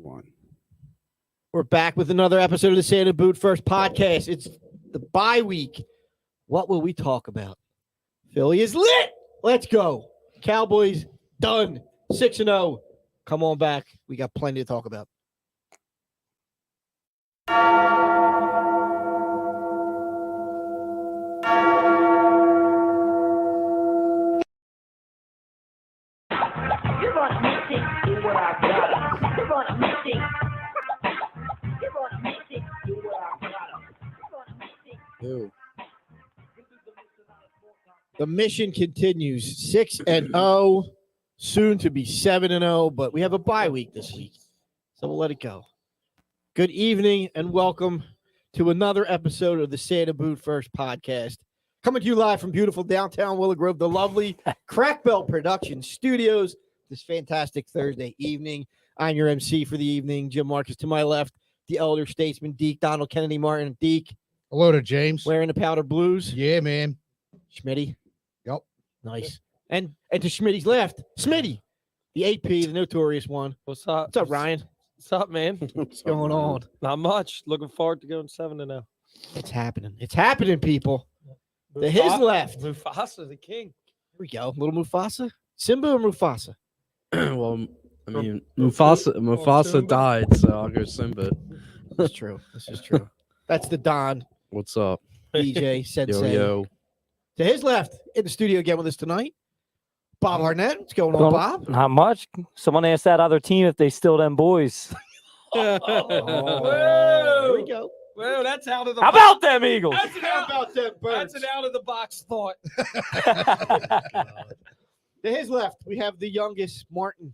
one. We're back with another episode of the Santa Boot First podcast. It's the bye week. What will we talk about? Philly is lit. Let's go. Cowboys done. 6-0. Come on back. We got plenty to talk about. You're gonna miss it, is what I got 'em. You're gonna miss it. You're gonna miss it, is what I got 'em. You're gonna miss it. Ew. The mission continues. 6-0. Soon to be 7-0, but we have a bye week this week, so we'll let it go. Good evening and welcome to another episode of the Santa Boot First podcast. Coming to you live from beautiful downtown Willow Grove, the lovely Crack Belt Production Studios, this fantastic Thursday evening. I'm your MC for the evening, Jim Marcus. To my left, the elder statesman, Deke, Donald Kennedy Martin. Deke. Hello to James. Wearing the powder blues. Yeah, man. Schmitty. Yep. Nice. And to Schmitty's left, Smitty, the AP, the notorious one. What's up? What's up, Ryan? What's up, man? What's going on? Not much. Looking forward to going 7-0. It's happening. It's happening, people. To his left. Mufasa, the king. Here we go. Little Mufasa. Simba or Mufasa? Well, I mean, Mufasa died, so I'll go Simba. That's true. This is true. That's the Don, What's up? DJ, Yo, Sensei. yo. To his left, in the studio again with us tonight, Bob Harnett. What's going on, Bob? Not much. Someone asked that other team if they still them boys. Here we go. Well, that's out of the How about them Eagles? That's an How out, about them birds? that's an out of the box thought. To his left, we have the youngest Martin,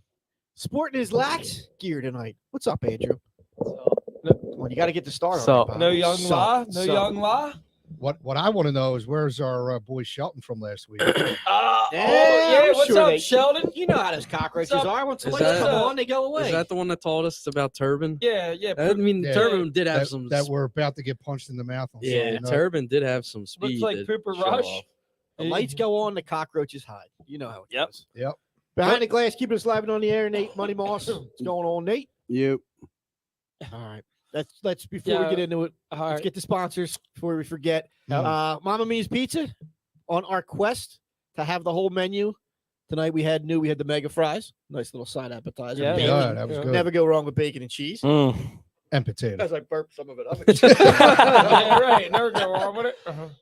sporting his lax gear tonight. What's up, Andrew? Well, you got to get the star. So- on, Bob. No young So- La. No so- young La. What I want to know is where's our boy Shelton from last week? Yeah, Yeah, I'm what's sure up, they- Sheldon? You know how those cockroaches What's up? are. Once the Is lights that- come on, they go away. Is that the one that told us about Turbin? Yeah, yeah. I mean, Yeah. Turbin did have some. that we're about to get punched in the mouth. On yeah, Sunday night. Turbin did have some speed. Looks like to Pooper show Rush. off. The lights go on, the cockroaches hide. You know how it Yep. goes. Yep. Behind the glass, keeping us live and on the air, Nate Money Moss. What's going on, Nate? You. All right. Let's before Yeah. we get into it, All let's right. get the sponsors before we forget. Yep. Mama Mia's Pizza, on our quest to have the whole menu. Tonight we had the mega fries. Nice little side appetizer. Yeah. Bacon. Yeah, that was Yeah. good. Never go wrong with bacon and cheese. And potato. As I burp some of it up. Yeah, right. Never go wrong with it.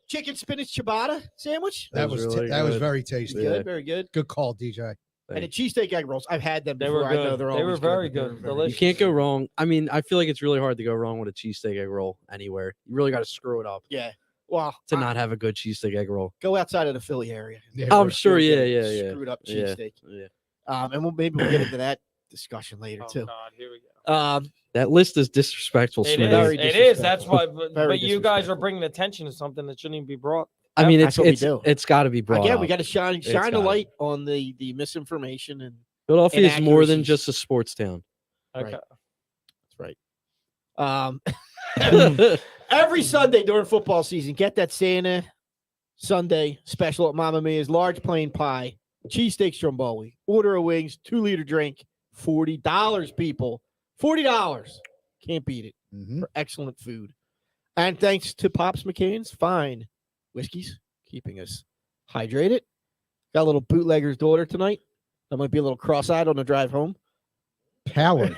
Chicken spinach ciabatta sandwich. That was really that was good. very tasty. Yeah. Good, very good. Good call, DJ. And the cheesesteak egg rolls. I've had them They before. were I know good. they're They were always very They're good. very Delicious. You can't go wrong. I mean, I feel like it's really hard to go wrong with a cheesesteak egg roll anywhere. You really got to screw it up Yeah. Well, to not have a good cheesesteak egg roll. go outside of the Philly area. Yeah, I'm we're- sure. You'll Yeah, get a yeah, yeah. Screwed up Yeah. cheesesteak. Yeah. And maybe we'll get into that discussion later Oh, too. God, here we go. That list is disrespectful, It Smitty. Very is. It is. That's why. disrespectful. But, Very but you guys are disrespectful. bringing attention to something that shouldn't even be brought. I mean, That's what we do. it's got to be brought Again, up. we got to shine It's the gotta light on the misinformation, and Philadelphia is more than inaccuracies. just a sports town. Okay. Right. that's right. Every Sunday during football season, get that Santa Sunday special at Mama Mia's. Large plain pie, cheesesteak stromboli, order of wings, 2-liter drink, $40, people. $40. Can't beat it Mhm. for excellent food. And thanks to Pops McCain's fine whiskeys, keeping us hydrated. Got a little bootlegger's daughter tonight. I might be a little cross-eyed on the drive home. Powered.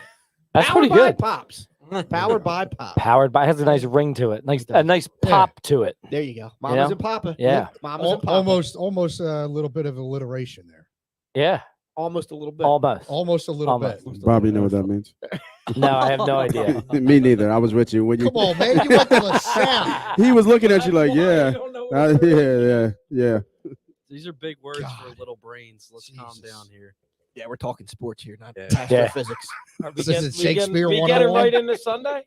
That's Powered pretty by good. Pops. Powered by Pops. Powered by has a nice ring to it. A nice Yeah. pop to it. There you go. Mamas know? and Papa. Yeah. Mamas and Papa. Almost a little bit of alliteration there. Yeah. Almost a little bit. Almost. Almost a little Almost. bit. Probably know what that means. No, I have no idea. Me neither. I was with you when you. Come on, man. You went to LaSalle. He was looking at you like, That's why yeah, I don't know what yeah. These are big words God. for little brains. Let's calm Jesus. down here. Yeah, we're talking sports here, not Yeah. astrophysics. Are we This getting- is we getting- Shakespeare We get it 101? right into Sunday.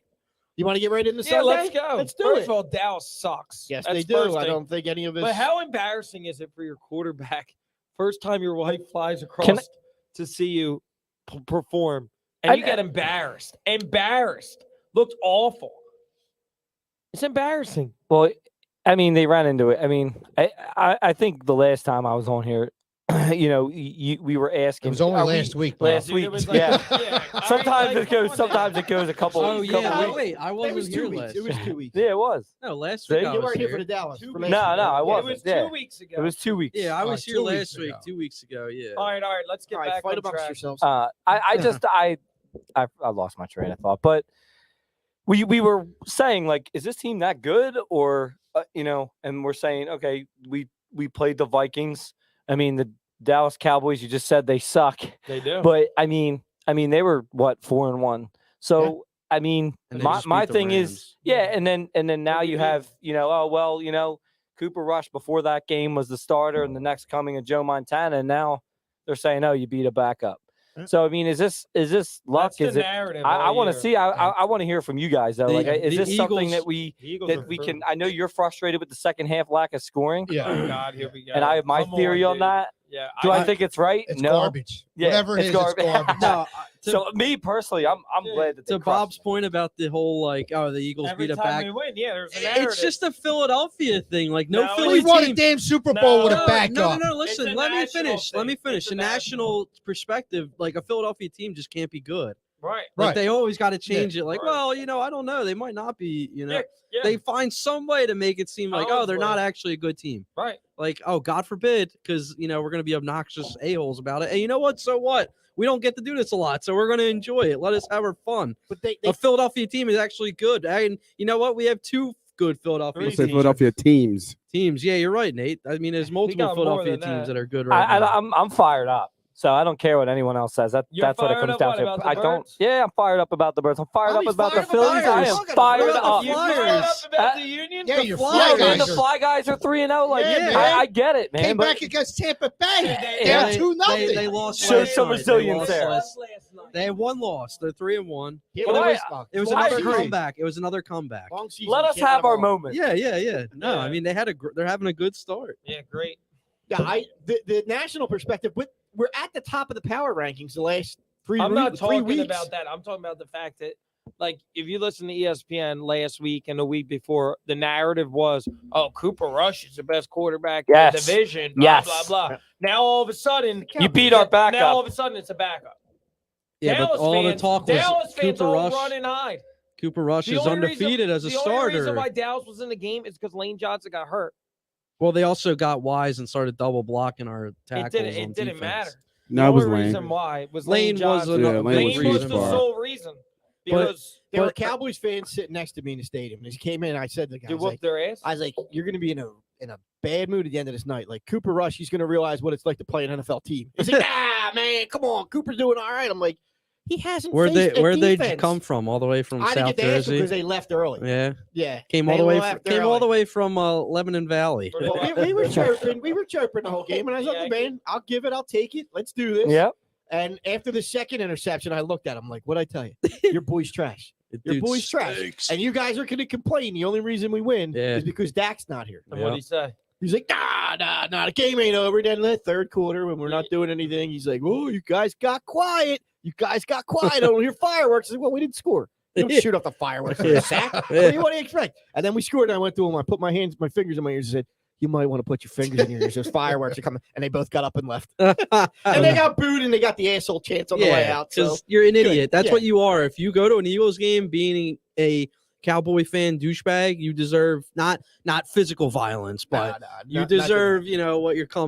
You want to get right into Yeah, Sunday? let's go. Let's do First it. of all, Dallas sucks. Yes, That's they do. first I thing. don't think any of us. But how embarrassing is it for your quarterback? First time your wife flies across Can I- to see you perform, and you get embarrassed. Embarrassed. Looked awful. It's embarrassing. Well, I mean, they ran into it. I mean, I think the last time I was on here, we were asking. It was only are we- last week. Last Bob. week, It was like- yeah. I Sometimes mean, it like, goes. come on Sometimes now. it goes a couple. Oh couple yeah, weeks. wait, I It wasn't was here 2 weeks. last. It was 2 weeks. Yeah, it was. No, last See? week I You was weren't here for here. the Dallas. Two for weeks last No, week. no, I It wasn't. was Yeah. 2 weeks ago. It was 2 weeks. Yeah, I was 2 here weeks last week, ago. 2 weeks ago. Yeah. All right. Let's get All right, back fight on amongst track. yourselves. I lost my train of thought, but we were saying like, is this team that good, or and we're saying, okay, we played the Vikings. I mean, the Dallas Cowboys. You just said they suck, They do. but I mean, they were what 4-1. So I mean, And they my just beat the thing is, Rams. yeah, and then now we you did. have Cooper Rush before that game was the starter and the next coming of Joe Montana, and now they're saying, oh, you beat a backup. So I mean, is this luck? That's the Is it? narrative. I all want to year. see. I want to hear from you guys though. The- Like, is the this something Eagles- that we The Eagles are can? frustrated. I know you're frustrated with the second half lack of scoring, Oh Yeah. God, here we go. and I have my Come theory on dude. that. Yeah. Do I think it's right? It's No. garbage. Yeah, Whatever it it's is, garbage. it's garbage. No, So me personally, I'm Yeah. glad that they to crushed Bob's it. point about the whole like, oh, the Eagles every beat a time back. we win, yeah, there's a narrative. It's just a Philadelphia thing. Like no No, Philly We won a team. damn Super Bowl with No, a backup. No. It's Listen, a let me national finish. Let me thing. finish. It's A a national perspective, like a Philadelphia team just can't be good. right. Like Right. they always got to change it. Like, right. well, I don't know. They might not be. Yeah. They find some way to make it seem like, oh, they're not Always. actually a good team. Right. Like, oh, God forbid, because we're gonna be obnoxious a-holes about it. And you know what? So what? We don't get to do this a lot, so we're gonna enjoy it. Let us have our fun. But they A Philadelphia team is actually good. And you know what? We have two good Philadelphia Three Say teams. Philadelphia teams. Yeah, you're right, Nate. I mean, there's multiple got more Philadelphia than teams that. that are good right now. I'm fired up. So I don't care what anyone else says. That's You're what it fired comes up, down what, to. about the I don't. Birds? Yeah, I'm fired up about the Birds. I'm fired up Bobby's about the fired up Phillies. about I the am Flyers. fired What about up. the You Flyers? fired up about Uh, the Union? Yeah, The you're Flyers. Yeah, man, Flyers the are- Fly Guys are 3-0. Like, Yeah, man. I get it, man. Came but back against Tampa Bay. They- Down they- 2-0. They lost. Showed last some night. resilience They there. lost They had one loss. They're 3-1. Yeah, Well, but I- It was Well, I another agree. comeback. It was another comeback. long season, let you us can't have win our them all. moment. Yeah. No, Yeah. I mean they're having a good start. Yeah, great. Yeah, the national perspective. We're at the top of the power rankings the last I'm not 3 talking weeks. about that. I'm talking about the fact that, like, if you listen to ESPN last week and the week before, the narrative was, oh, Cooper Rush is the best quarterback in the Yes. division, blah, Yes. blah, blah. Now, all of a sudden, You beat our backup. Now, all of a sudden, it's a backup. Yeah, Dallas but all fans, the talk was Dallas fans Cooper all Rush. run and hide. Cooper Rush The is only undefeated reason, as a the only reason starter. why Dallas was in the game is because Lane Johnson got hurt. Well, they also got wise and started double blocking our tackles. It on didn't defense. matter. No, the it was only Lane. reason why was Lane Lane was Johnson. another Yeah, Lane big was Lane was huge the part. sole reason. Because There were But- Cowboys fans sitting next to me in the stadium. As he came in, I said to the guy, they whooped their ass. I was like, you're going to be in a bad mood at the end of this night. Like Cooper Rush, he's going to realize what it's like to play an NFL team. He's like, man, come on, Cooper's doing all right. I'm like, he hasn't. Where'd faced a they defense. come from? All the way from I didn't South get to ask them Jersey. because they left early. Yeah, Yeah, came all they the way. left Came all early. the way from Lebanon Valley. For the Well, we were chirping. We were chirping the whole game, and I was like, Yeah, man, I'll give it. I'll take it. Let's do this. Yep. And after the second interception, I looked at him like, what'd I tell you? Your boy's trash. Your Dude boy's trash. stinks. And you guys are going to complain. The only reason we win Yeah. is because Dak's not here. And what'd he say? He's like, nah, the game ain't over. Then the third quarter, when we're not doing anything, he's like, oh, you guys got quiet. I don't hear fireworks. I said, well, we didn't score. You don't shoot off the fireworks in a sack. What do you expect? And then we scored, and I went to him. I put my fingers in my ears and said, you might want to put your fingers in your ears. There's fireworks are coming. And they both got up and left. And they got booed, and they got the asshole chance on the way out. So you're an idiot. That's Yeah. what you are. If you go to an Eagles game being a Cowboy fan douchebag, you deserve not physical violence, but you deserve,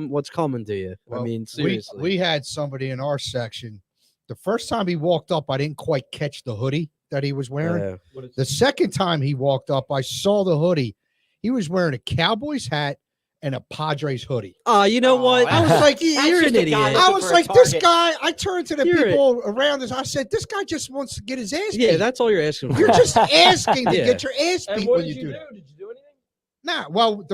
what's coming to you. I Well, mean, seriously. We had somebody in our section. The first time he walked up, I didn't quite catch the hoodie that he was wearing. Yeah. The second time he walked up, I saw the hoodie. He was wearing a Cowboys hat and a Padres hoodie. You know what? I was like, That's you're just an a guy idiot. looking I was for a like, this target. guy. I turned to the You're people around us. I said, this guy just wants to get his ass beat. Yeah, that's all you're asking for. You're just asking to Yeah. get your ass And beat what when did you you do do? that. Did you do anything? Nah, well,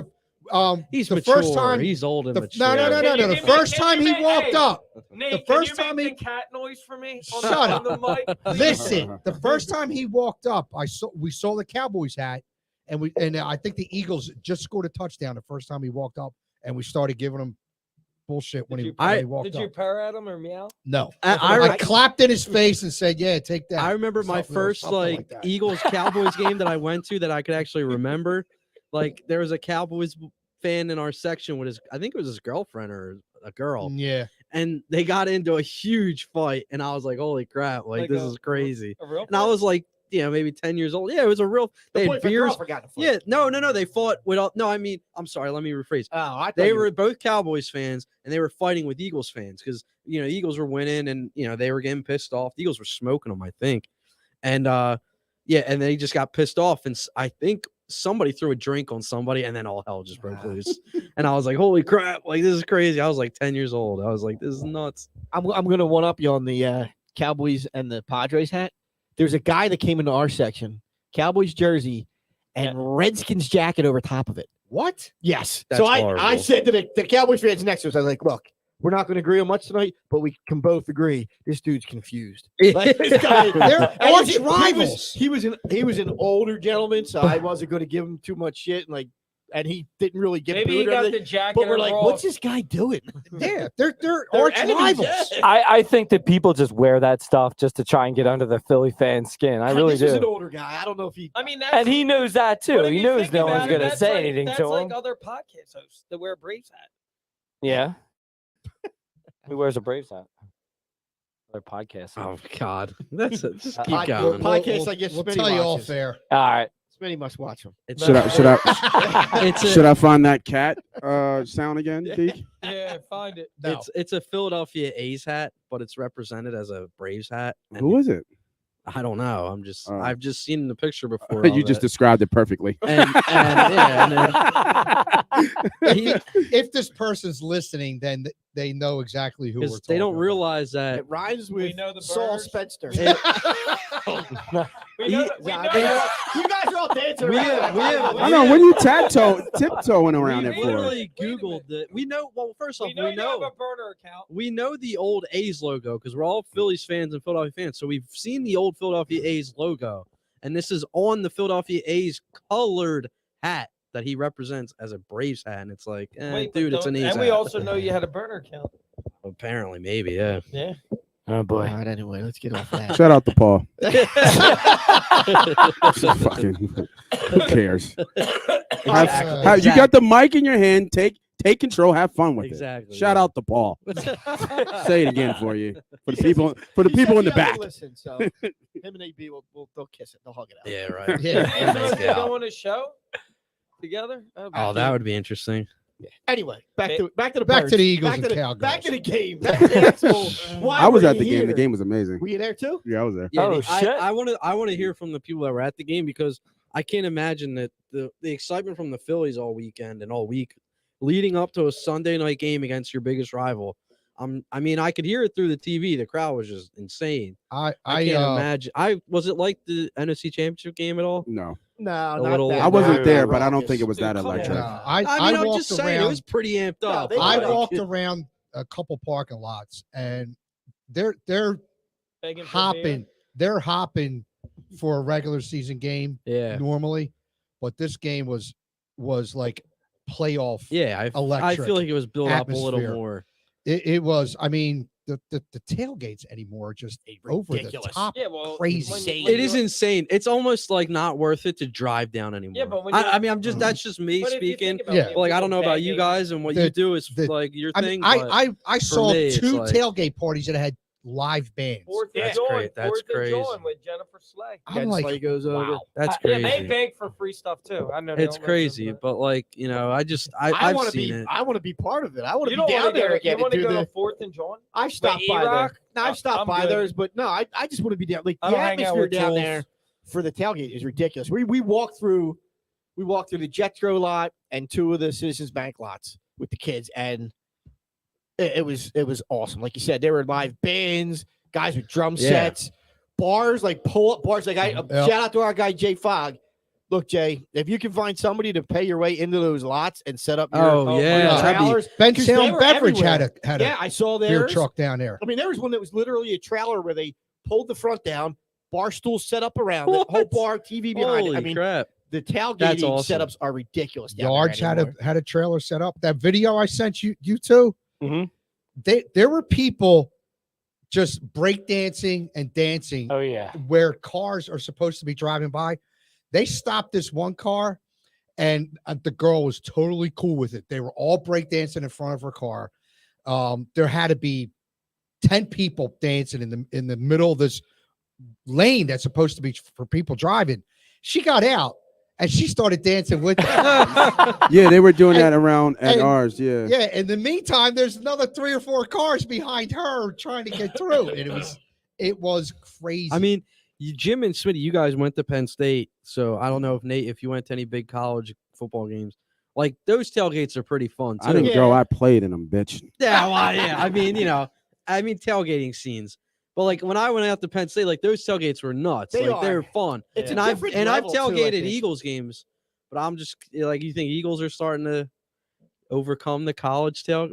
He's the mature. first time He's old and the, mature. no. Can you The give me- first can time you he make- walked hey, up. Nate, first can you time make he- the cat noise for me? Shut on the mic, please? Listen, the first time he walked up, we saw the Cowboys hat, and I think the Eagles just scored a touchdown the first time he walked up, and we started giving him bullshit when he walked Did up. you purr at him or meow? No, I I clapped in his face and said, "Yeah, take that." I remember my Something- first something like that. Eagles Cowboys game that I went to that I could actually remember. Like there was a Cowboys fan in our section with I think it was his girlfriend or a girl, Yeah. and they got into a huge fight, and I was like, holy crap, like this is crazy. A real And I was like, maybe 10 years old. Yeah, it was a real. They had beers. Yeah, no, they fought with all. No, I mean, I'm sorry. Let me rephrase. Oh, I thought They you were both Cowboys fans, and they were fighting with Eagles fans because Eagles were winning, and they were getting pissed off. The Eagles were smoking them, I think, and and they just got pissed off, and I think somebody threw a drink on somebody, and then all hell just broke loose. And I was like, holy crap, like this is crazy. I was like 10 years old. I was like, this is nuts. I'm gonna one up you on the Cowboys and the Padres hat. There's a guy that came into our section, Cowboys jersey, and Redskins jacket over top of it. What? Yes. That's so I horrible. said to the Cowboys fans next to us, I was like, look, we're not going to agree on much tonight, but we can both agree this dude's confused. Like, this guy, They're and arch he rivals. He was an older gentleman, so I wasn't going to give him too much shit, and he didn't really get maybe he booed or got anything. the jacket. But we're and like, Ross. what's this guy doing? Yeah, they're They're arch enemies, rivals. yeah. I think that people just wear that stuff just to try and get under the Philly fan skin. I really this was an do. older guy. I don't know if he. I mean, that's, And he knows that too. but if He you knows think no one's about it, going to that's say like- anything that's to like him. other podcast hosts that wear Braves hat. Yeah. Who wears a Braves hat? Their podcast. Oh God, that's it. Just keep Pod- going. podcast, I guess We'll Smitty tell you all watches. fair. All right. Smitty must watch him. It's Should I It's a, should I find that cat sound again, Deke? Yeah, find it. No. it's a Philadelphia A's hat, but it's represented as a Braves hat. And Who is it? I don't know. Oh. I've just seen the picture before. You of just it. described it perfectly. and he, If this person's listening, then they know exactly who we're talking they don't about. realize that It rhymes We with know the Saul burners. Spencer. It- We know that- we Nah, know they- that- you guys are all dancing We around. have- we have- I know when you tiptoeing around we it for. literally Wait a minute. Googled it. We know. Well, first off, we know we you have know a burner account. we know the old A's logo because we're all Phillies fans and Philadelphia fans. So we've seen the old Philadelphia A's logo, and this is on the Philadelphia A's colored hat that he represents as a Braves hat. And it's like, Wait, but dude, it's an don't- A's And we hat. also know you had a burner account. Apparently, maybe, yeah. Yeah. Oh All boy. right, anyway, let's get off that. Shout out to Paul. Fucking, who cares? You got the mic in your hand. Take control. Have fun with Exactly, it. Shout yeah. out to Paul. Say it again for you. For the people. For the He people said in the he doesn't back. Listen, so him and AB they'll kiss it. They'll hug it out. Yeah, right. Yeah. And so Make if it you out. go on a show together. Oh, that would be interesting. Anyway, back to the Back to Birds. the Eagles back and to the, Cowgirls. Back to the game. Back to the actual. Why I was were at you the game. The here? game was amazing. Were you there too? Yeah, I was there. Yeah, Oh, I shit. want to hear from the people that were at the game because I can't imagine that the excitement from the Phillies all weekend and all week leading up to a Sunday night game against your biggest rival. I mean, I could hear it through the TV. The crowd was just insane. I I can't imagine. Was it like the NFC Championship game at all? No, No, A not little- that. I wasn't Not there, that but I don't raucous. think it was that Dude, come on. electric. no, I mean, I'm walked just saying it around- was pretty amped No, up. they I like walked around a couple parking lots, and they're Begging for beer. hopping. They're hopping for a regular season game Yeah, normally, but this game was like playoff. yeah. I Electric feel like it was built up a little atmosphere. more. It was. I mean, the tailgates anymore are just over the Ridiculous. top. Yeah, well, Crazy. when It is insane. It's almost like not worth it to drive down anymore. but when you- I mean, that's just me But if you speaking. think about Yeah. it, But like, I don't people know about you begging- guys and what The- you do is the- like your I thing. mean, but I saw me, it's two like- tailgate parties that had live bands. Fourth and That's John, great. That's Fourth and crazy. John with Jennifer Slay. I'm like, goes over. wow. that's Yeah, crazy. they beg for free stuff too. I know they It's don't listen, crazy, but like I I've want to seen be. it. I want to be part of it. I want you to be don't down want to there go. again You want and to do go the. to Fourth and John? I've stopped by E-Rock? there. No, I've stopped I'm by good. theirs, but no, I just want to be down. Like I the don't hang out atmosphere with down Jules. there for the tailgate is ridiculous. We walked through the Jetro lot and two of the Citizens Bank lots with the kids, and it was awesome. Like you said, there were live bands, guys with drum Yeah. sets, bars, like pull-up bars. Like shout out to our guy Jay Fogg. Look, Jay, if you can find somebody to pay your way into those lots and set up your Yeah, that'd be- trailers, Ben 'cause they Sound were Beverage everywhere. had yeah, a I saw beer theirs. truck down there. I mean, there was one that was literally a trailer where they pulled the front down, bar stools set up around it, whole What? bar, TV behind Holy it. I mean, crap! the tailgating That's awesome. setups are ridiculous. Down Yards there anymore. had a trailer set up. That video I sent you two, Mhm. there were people just breakdancing and dancing Oh yeah. where cars are supposed to be driving by. They stopped this one car, and the girl was totally cool with it. They were all breakdancing in front of her car. there had to be 10 people dancing in the middle of this lane that's supposed to be for people driving. She got out and she started dancing with them. Yeah, they were doing that around at and- ours. Yeah. Yeah, in the meantime, there's another 3 or 4 cars behind her trying to get through, and it was crazy. I mean, Jim and Smitty, you guys went to Penn State, so I don't know if Nate, if you went to any big college football games, like those tailgates are pretty fun too. I didn't go. I played in them, bitch. Yeah, well, yeah. I mean, tailgating scenes. But like when I went out to Penn State, like those tailgates were nuts. They Like they were fun. It's And a I've different tailgated level, too, I think. Eagles games, but I'm just like, you think Eagles are starting to overcome the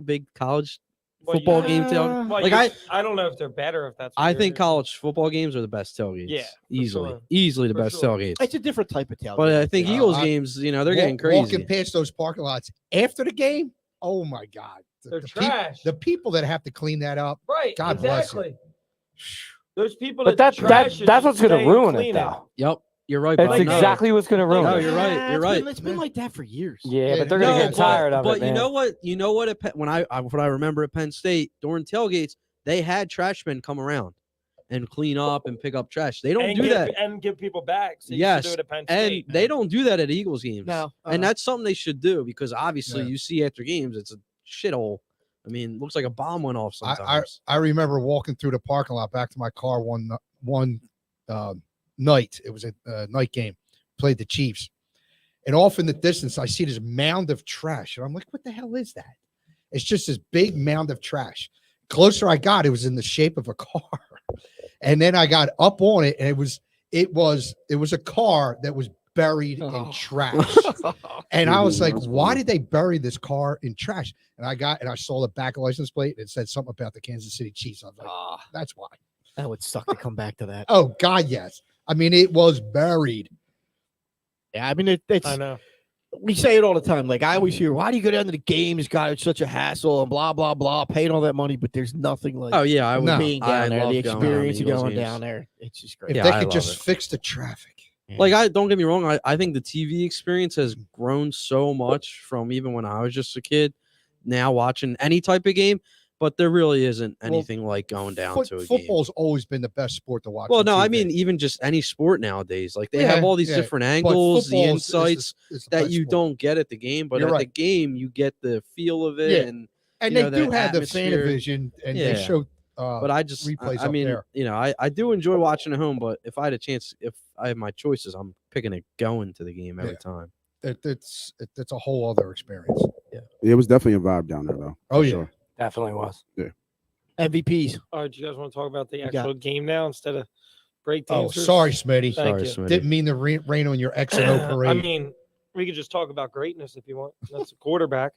big college football game tailgate? Well, Like I don't know if they're better if that's. What I you're- think college football games are the best tailgates. Yeah, for easily, sure. easily the For best sure. tailgates. It's a different type of tailgate. But I think Eagles I- games, they're getting crazy. Walking past those parking lots after the game, oh my God. They're the trash. the people that have to clean that up. Right. God bless you. exactly. Those people But that that's what's going to ruin it, clean though. Yep, you're right. That's Bud. No. exactly what's going to ruin No, it. you're right. Yeah, You're right. It's been like that for years. Yeah, Yeah, but they're going to no, get tired of but it, man. you know what? You know what? What I remember at Penn State during tailgates, they had trash men come around and clean up and pick up trash. They don't and do give, that, and give people back. So you Yes, should do it at Penn and State. they don't do that at Eagles games. No, And that's something they should do because obviously Yeah. you see after games it's a shithole. I mean, looks like a bomb went off sometimes. I remember walking through the parking lot back to my car one night. It was a night game. Played the Chiefs. And off in the distance, I see this mound of trash. And I'm like, what the hell is that? It's just this big mound of trash. Closer I got, it was in the shape of a car. And then I got up on it, and it was a car that was buried in trash. And I was like, why did they bury this car in trash? And I saw the back license plate, and it said something about the Kansas City Chiefs. I was like, that's why. that would suck to come back to that. Oh God, yes. I mean, it was buried. Yeah, I mean, it's. I know. We say it all the time. Like I always hear, why do you go down to the games? God, it's such a hassle and blah blah blah, paying all that money, but there's nothing like Oh yeah, I would. No. being I down there, love the going down experience to of Eagles going games. down there. It's just great. If Yeah, they I could love just it. fix the traffic. Like I don't get me wrong, I think the TV experience has grown so much from even when I was just a kid. Now watching any type of game, but there really isn't anything like going down to a game. Football's always been the best sport to watch. Well, on no, I TV. mean even just any sport nowadays. Like they Yeah, have all these yeah, different But angles, the football is insights is the that best you sport. don't get at the game, but You're at the right. game you get the feel of it. Yeah. And And you they know, do the have the atmosphere. Fanavision, and Yeah. they show. but I just, replays I up mean, there. I do enjoy watching at home. But if I had a chance, if I have my choices, I'm picking it going to the game every Yeah. time. It's a whole other experience. It was definitely a vibe down there, though. Oh for yeah. sure. Definitely was. MVPs. All right, do you guys want to talk about the got- actual game now instead of break Oh, dancers? sorry, Smitty. Thank Sorry, you. Smitty. Didn't mean to rain on your X and O I parade. mean, we could just talk about greatness if you want. That's a quarterback.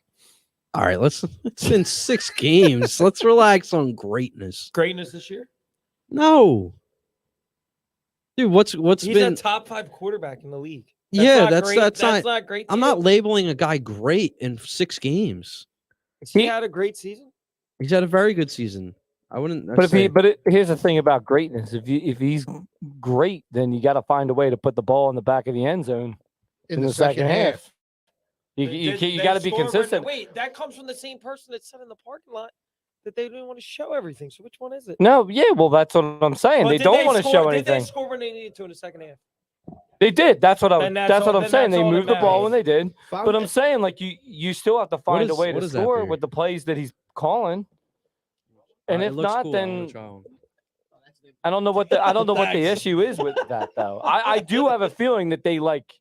All right, it's been 6 games. Let's relax on greatness. Greatness this year. No, dude, what's He's been? a top 5 quarterback in the league. Yeah, not that's great. that's That's not. not great. to I'm you. not labeling a guy great in 6 games. He had a great season. He's had a very good season. I wouldn't. But say- here's the thing about greatness: if he's great, then you got to find a way to put the ball in the back of the end zone in the second half. You They got to be score, but consistent. Wait, that comes from the same person that said in the parking lot that they didn't want to show everything. So which one is it? No, yeah, well, that's what I'm saying. Well, They did don't want to score- show Did they anything. score when they needed to in the second half? They did. That's what Then that's all- I'm then saying. that's They all that moved the ball when they did. Found But I'm it. saying, like, you still have to find a way what to is that score beer? with the plays that he's calling. And It if looks not, cool. I wanna then try one. I don't know what the Thanks. issue is with that though. I do have a feeling that they like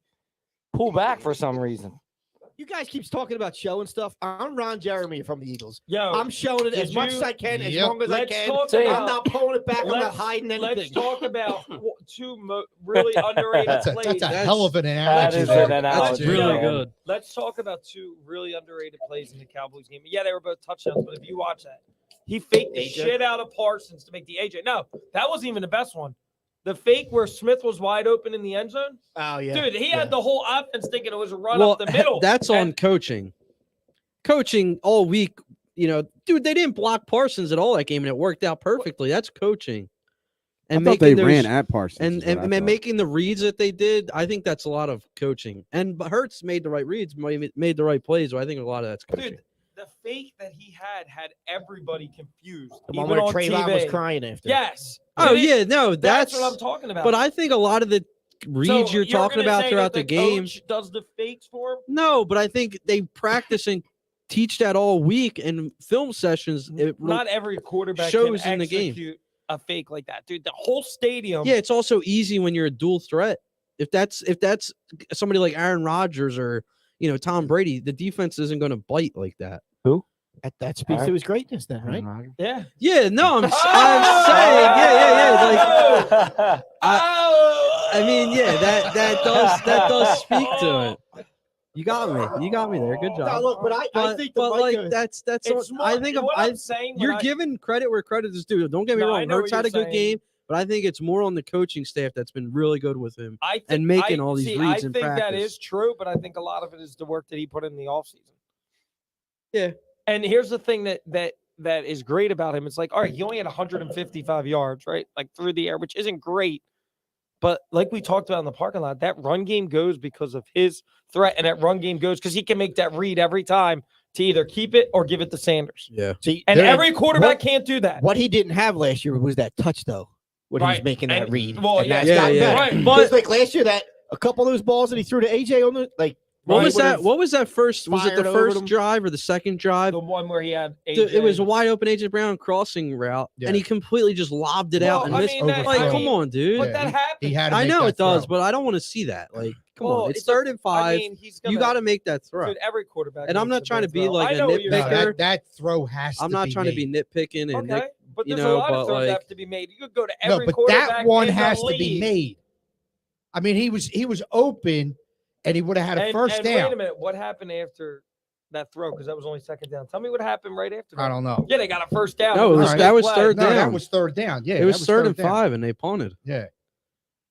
pull back for some reason. You guys keeps talking about showing stuff. I'm Ron Jeremy from the Eagles. Yo, I'm showing it did as much as you- I can, as Yep. long as I let's can. talk Same. I'm about. not pulling it back. I'm not Let's, hiding let's anything. talk about two really underrated That's a plays. hell of an That analogy. is there. an That's analogy. Really man. good. Let's talk about 2 really underrated plays in the Cowboys game. Yeah, they were both touchdowns, but if you watch that, he faked the AJ? shit out of Parsons to make the AJ. No, that wasn't even the best one. The fake where Smith was wide open in the end zone. Oh yeah, Dude, he yeah. had the whole offense thinking it was a run Well, up the middle. that's on And- coaching. Coaching all week, dude, they didn't block Parsons at all that game, and it worked out perfectly. That's coaching. And I thought they making ran those- at Parsons. and is what I and thought. making the reads that they did, I think that's a lot of coaching. And Hurts made the right reads, made the right plays. So I think a lot of that's coaching. Dude, the fake that he had everybody confused. The one even where on Trayvon was TV. crying after. Yes. Oh And it- yeah, no, that's what I'm talking about. But I think a lot of the reads So you're talking gonna about say throughout that the game. coach does the fakes for him. No, but I think they practice and teach that all week in film sessions. Not every quarterback shows can in the game. execute a fake like that, dude. The whole stadium. Yeah, it's also easy when you're a dual threat. If that's somebody like Aaron Rodgers or Tom Brady, the defense isn't going to bite like that. That speaks to his greatness, then, right? Yeah. Yeah, no, I'm saying, yeah. I mean, yeah, that does speak to it. You got me there. Good job. No, look, but I think the but Micah, like that's It's what, more, I think what I I'm saying. when you're I- giving credit where credit is due. Don't get me No, I wrong. know Hurts what had a you're good saying. game, but I think it's more on the coaching staff that's been really good with him. I think, and making all these see, reads I in think that practice. is true, but I think a lot of it is the work that he put in the offseason. Yeah. And here's the thing that is great about him. It's like, all right, he only had 155 yards, right? Like through the air, which isn't great. But like we talked about in the parking lot, that run game goes because of his threat, and that run game goes because he can make that read every time to either keep it or give it to Sanders. Yeah. see, And there- every quarterback can't do that. what he didn't have last year was that touch, though, when he was Right. making that And- read. well, and yeah. that's Yeah, gotten yeah. better. Right, Because but like last year, that a couple of those balls that he threw to AJ on the What he was that? would've What was that first? Was it the fired over first them. drive or the second drive? the one where he had It was a AJ. wide open AJ Brown crossing route, Yeah. and he completely just lobbed it out Well, and I missed. mean, that- Like, I come mean, on, dude. But Yeah, that happens. He had to I make know that it does, throw. but I don't want to see that. Like, come Well, on, it's a- 3rd and 5. I mean, he's You gonna, got to make that throw. dude, every quarterback. And I'm makes not a trying to bad be throw. like I a know what you're No, nitpicker. saying. that throw has to I'm be not trying to be made. nitpicking and Okay, but you there's know, a lot but of throws like- that have to be made. You could go to No, every but quarterback. that one in the has to be league. made. I mean, he was open, and he would have had a first and down. Wait a minute, what happened after that throw? Because that was only second down. Tell me what happened right after that. I don't know. Yeah, they got a first down. No, it was- a that was flag. third No, that down. was third down. Yeah, it that was 3rd and down. 5, and they punted. Yeah.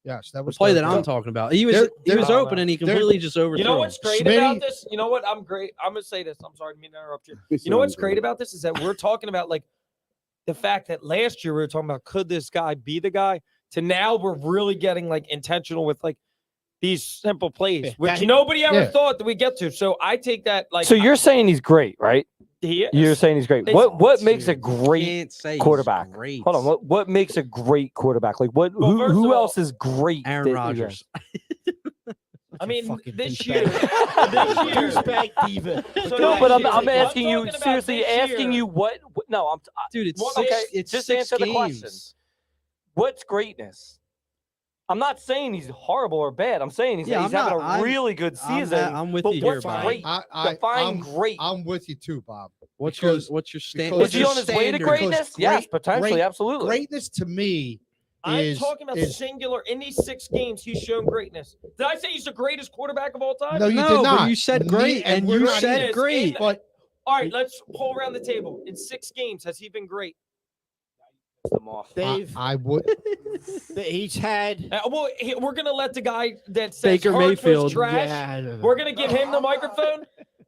Yes, that The was play third that I'm down. talking about. He was There- open and he there- completely just overthrew. You know what's great Smitty- about this? You know what? I'm great. I'm gonna say this. I'm sorry to interrupt you. You know what's great about this is that we're talking about like the fact that last year we were talking about could this guy be the guy, to now we're really getting like intentional with like these simple plays, Yeah, which that- nobody ever yeah. thought that we get to. So I take that like So you're saying he's great, right? he is. You're saying he's great. It's- What makes a Dude, great can't say he's quarterback? Great. Hold on. What makes a great quarterback? Like what? Well, first of Who all, else is great? Aaron that- Rodgers. I mean, fucking this douchebag. year, this year. Douchebag diva. So No, next but I'm year, asking you talking about seriously. this Asking year. you what? No, I'm. Dude, it's Well, six, okay, it's just 6 answer the question. games. What's greatness? I'm not saying he's horrible or bad. I'm saying he's Yeah, having I'm not- a I'm- really good season. I'm with but you here, what's Bob. great? Define great. I'm with you too, Bob. What's because- your stand? because Is he on his way to standard? greatness? Yes, great- potentially, great- absolutely. Greatness to me I'm is talking about is- singular. In these 6 games, he's shown greatness. Did I say he's the greatest quarterback of all time? No, you No, did but not. you said Me- great, and we're you not said either. great. But All right, let's pull around the table. In 6 games, has he been great? Them off. Dave, I would. he's had. Well, we're gonna let the guy that says Baker Hurts was Mayfield. trash. Yeah, We're gonna give him the microphone.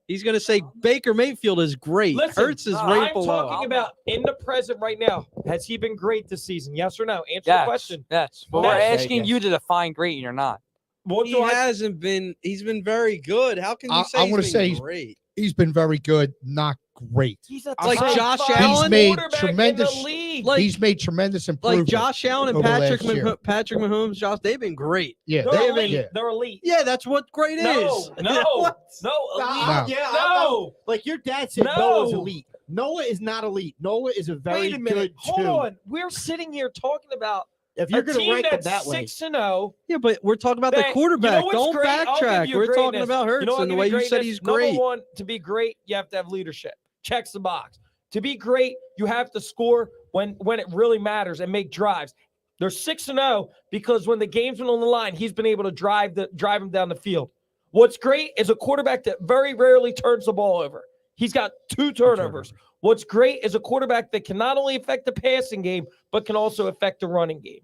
He's gonna say Baker Mayfield is great. Listen, Hurts is I'm right below. talking about in the present right now. Has he been great this season? Yes or no? Answer the Yes, question. yes. But Yes. we're Okay, asking yes. you to define great, and you're not. What He do I? hasn't been. He's been very good. How can you I- say I he's wanna been say he's- great? He's been very good, not great. He's a Like top Josh 5 Allen? He's made quarterback tremendous- in the league. Like- He's made tremendous Like improvement. Josh Allen and over Patrick last year. Patrick Mahomes, Josh, they've been great. Yeah, They're They've elite. been- yeah. They're elite. Yeah, that's what great No, is. no, What? no, elite. No. Yeah, No. like your dad said, No. Noah's elite. Noah is not elite. Noah is a very Wait a minute. good Hold two. on. We're sitting here talking about If you're a going to team rank them that's that way, 6-0. Yeah, but we're talking about That- the you quarterback. know what's Don't great? I'll give backtrack. you We're talking greatness. about Hurts You know what and the I'll way give you said greatness? he's great. Number one, to be great, you have to have leadership. Checks the box. To be great, you have to score when it really matters and make drives. They're 6-0 because when the game's been on the line, he's been able to drive him down the field. What's great is a quarterback that very rarely turns the ball over. He's got 2 turnovers. What's great is a quarterback that can not only affect the passing game, but can also affect the running game.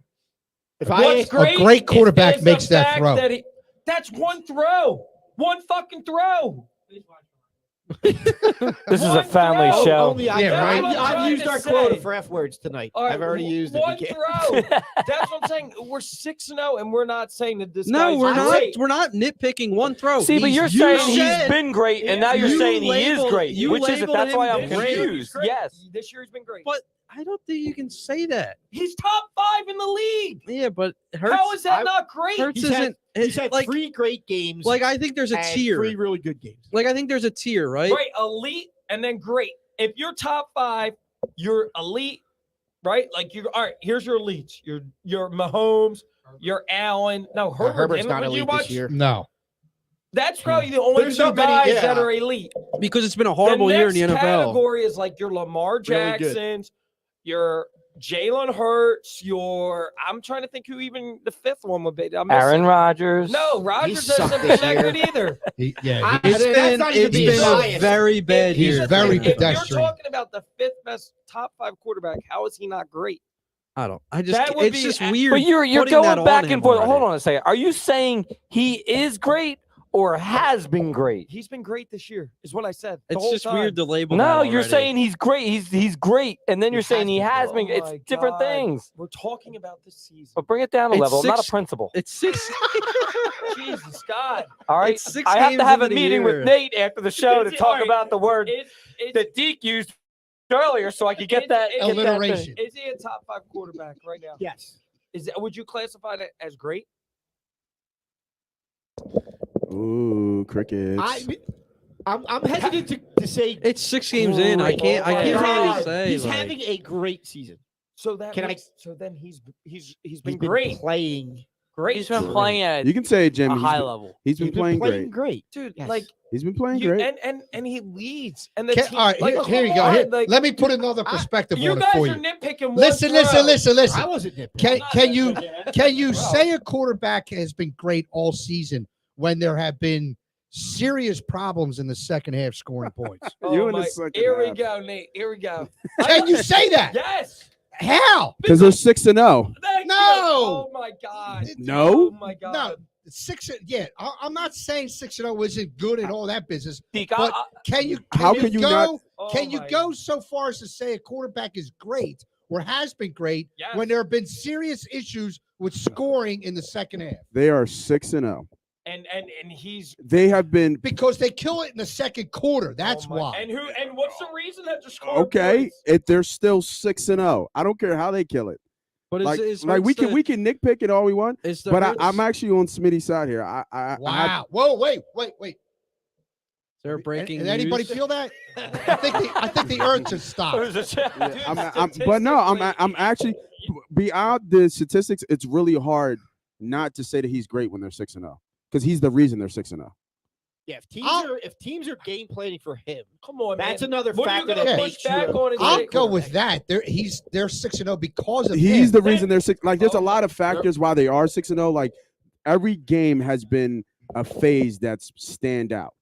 if What's great a great quarterback is the makes that fact throw. that's one throw. One fucking throw. This is a One family throw. show. Only I, Yeah, right. I've used our Say. quota for F words tonight. All right, I've already used it. one We can't- throw. That's what I'm saying. We're 6-0, and we're not saying that this. No, guy's we're not. great. We're not nitpicking one throw. See, but He's- you're you saying he's said- been great, and now you're you saying he is labeled- great. you Which is it? labeled That's why him I'm This year he's confused. great. Yes. This year he's been great. But I don't think you can say that. He's top 5 in the league. Yeah, but Hurts, How is that I- not great? Hurts He's had- isn't He's had like 3 great games. like I think there's a and tier. 3 really good games. Like I think there's a tier, right? Right, elite, and then great. If you're top 5, you're elite, right? Like you. All right, here's your elites. Your Mahomes, your Allen. No, Herbert. Herbert's And not would you elite this watch- year. No. That's probably the only There's 2 not many- guys yeah. that are elite. Because it's been a horrible year in the next NFL. category is like your Lamar Really good. Jacksons, your Jalen Hurts, your I'm trying to think who even the 5th one would be. I'm Aaron missing- Rodgers. No, Rodgers sucked hasn't been this that year. good either. Yeah. That's It's not even been being a biased. very bad He's year. very If you're pedestrian. talking about the 5th best top 5 quarterback, how is he not great? I just That would it's be just a- weird. But you're putting that going on back him and forth. already. Hold on a second. Are you saying he is great or has been great? He's been great this year, is what I said. The It's whole just time. weird to label. No, that you're already. saying he's great. He's great, and then you're saying he has been. Oh It's my different God. things. We're talking about this season. But bring it down a It's level. I'm not a 6 principal. It's 6. Jesus God. All right. It's 6 I have games to have a into the meeting year. with Nate after the show to It's- talk all right, about the word It's that Deke used earlier, so I could get that. it's- get that thing. alliteration. Is he a top 5 quarterback right now? Yes. Would you classify that as great? Ooh, crickets. I'm hesitant to say It's 6 games in. I can't. I Oh can't my really God. say. he's like- having a great season. So that Can I- makes, so then he's He's been great. playing. Great. He's been playing at you can say it, Jim. a He's high been- level. He's been playing great. great. Dude, Yes. like He's been playing you, great. and he leads. And the Can- team, all right, like, here you come go. on, Here, like, let me put another perspective you on it guys for are you. nitpicking one Listen, throw. listen. I wasn't nitpicking. Can you say a quarterback has been great all season when there have been serious problems in the second half scoring points? Oh You in the my- second Here we half. go, Nate. Here we go. Can you say that? Yes. How? Because they're 6-0. Thank No. you. Oh my God. No? Oh my God. No, 6. Yeah, I'm not saying 6-0 isn't good and all that business. Deke, But can you? How can you go? not- Oh Can you my- go so far as to say a quarterback is great or has been great Yes. when there have been serious issues with scoring in the second half? They are 6-0. And he's They have been Because they kill it in the second quarter. That's oh my- why. And what's the reason that they're scoring okay. points? If they're still 6-0, I don't care how they kill it. But Like, is like Hurts we can nitpick it all we want, Is the but Hurts- I'm actually on Smitty's side here. I have- Wow. Whoa, wait. Is there breaking Did anybody news? feel that? I think the earth just stopped. yeah, but no, I'm actually beyond the statistics. It's really hard not to say that he's great when they're 6-0 because he's the reason they're 6-0. Yeah, I'll- if teams are game planning for him, Come on, that's man. another What are you factor gonna that push makes back you. on his I'll great go with quarterback? that. They're 6-0 because of He's him. the reason they're 6. Like, there's a Oh, lot of factors why they are 6-0. Like, every game has been a phase that's stand out,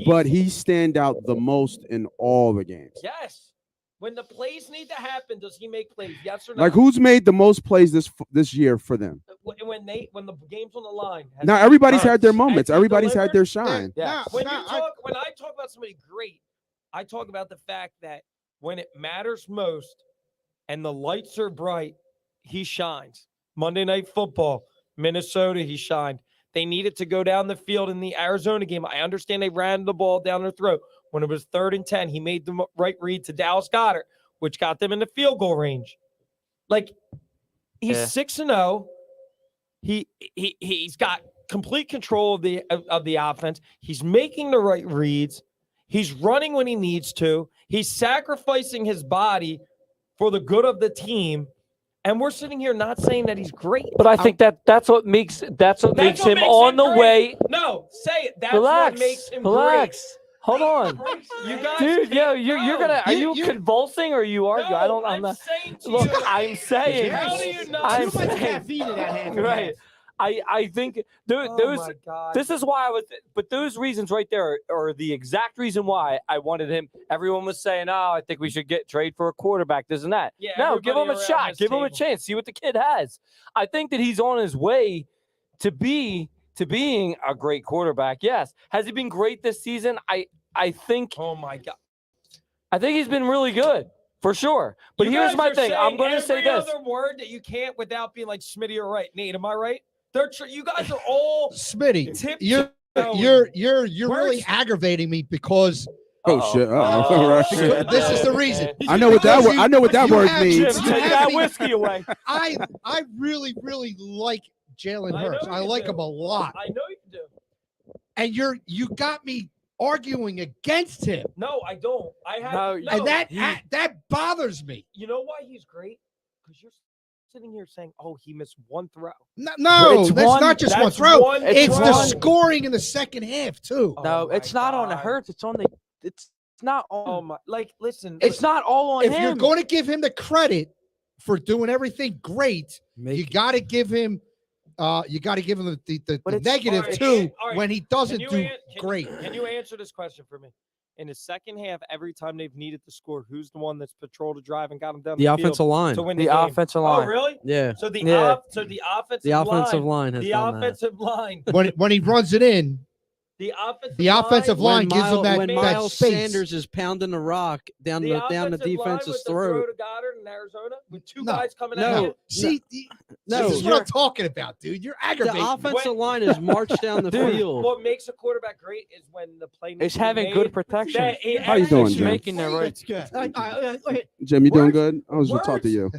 but he stand out the most in all the games. Yes. When the plays need to happen, does he make plays? Yes or no? Like, who's made the most plays this year for them? When the game's on the line. has Now he- everybody's had their Has moments. he Everybody's had delivered? their shine. Yeah. When I talk about somebody great, I talk about the fact that when it matters most and the lights are bright, he shines. Monday Night Football, Minnesota, he shined. They needed to go down the field in the Arizona game. I understand they ran the ball down their throat. When it was 3rd and 10, he made the right read to Dallas Goedert, which got them in the field goal range. Like, he's Yeah. 6-0. He's got complete control of the offense. He's making the right reads. He's running when he needs to. He's sacrificing his body for the good of the team. And we're sitting here not saying that he's great. But I think that's what makes him on the great. way. No, say it. That's Relax. what makes him Relax. Hold on. great. You guys, Dude, yo, can't- you're no. gonna are You- you convulsing or are you arguing? I don't. I'm I'm not. saying to Look, you. I'm saying. How do you know? I'm Too much saying- caffeine in that half. and Right. half. I think Oh those. my God. This is why I was. But those reasons right there are the exact reason why I wanted him. Everyone was saying, "Oh, I think we should trade for a quarterback." This and that. Yeah, No, give him a everybody around shot. this Give him a table. chance. See what the kid has. I think that he's on his way to being a great quarterback. Yes. Has he been great this season? I think Oh my God. he's been really good for sure. But You here's guys my are thing. I'm saying going to say every this. other word that you can't without being like Smitty or right. Nate, am I right? You guys are all Smitty, tip. you're really Words- aggravating me because Oh shit! Right. shit. this is the reason. I know what that Because word. I know what that you word have- means. Jim, you take have that me- whiskey away. I really like Jalen I know Hurts. I you like do. him a lot. I know you do. And you got me arguing against him. No, I don't. I have No, no. And that bothers me. You know why he's great? Because you're sitting here saying, "Oh, he missed one throw." No, It's that's one- not just one That's throw. one It's the throw. scoring in the second half too. Oh No, my it's not on the God. Hurts. It's on the. It's not on. Oh my! Like, listen. It's not all on If him. you're going to give him the credit for doing everything great, you got to give him. You got to give him the But it's- negative all right, too all right. when he Can doesn't you do great. great. Can you answer this question for me? In the second half, every time they've needed to score, who's the one that's patrolled the drive and got them down The the offensive field line. to win the the game? offensive Oh, line. really? Yeah. So the Yeah. offensive Offensive line, line has the done that. offensive line, When he runs it in, the offensive the offensive line gives him that, when that Miles space. Sanders is pounding the rock down the offensive line defense's with the throat. throw to Goddard in Arizona with two No. guys coming No. at you. See, No, this is what I'm talking about, dude. You're aggravating. the me. offensive line is marched down the Dude, field. What makes a quarterback great is when the play needs It's to be having made, good protection. that he How you actually doing, Jim? Making the right. That's good. Jim, you doing Words- good? I was gonna talk to you.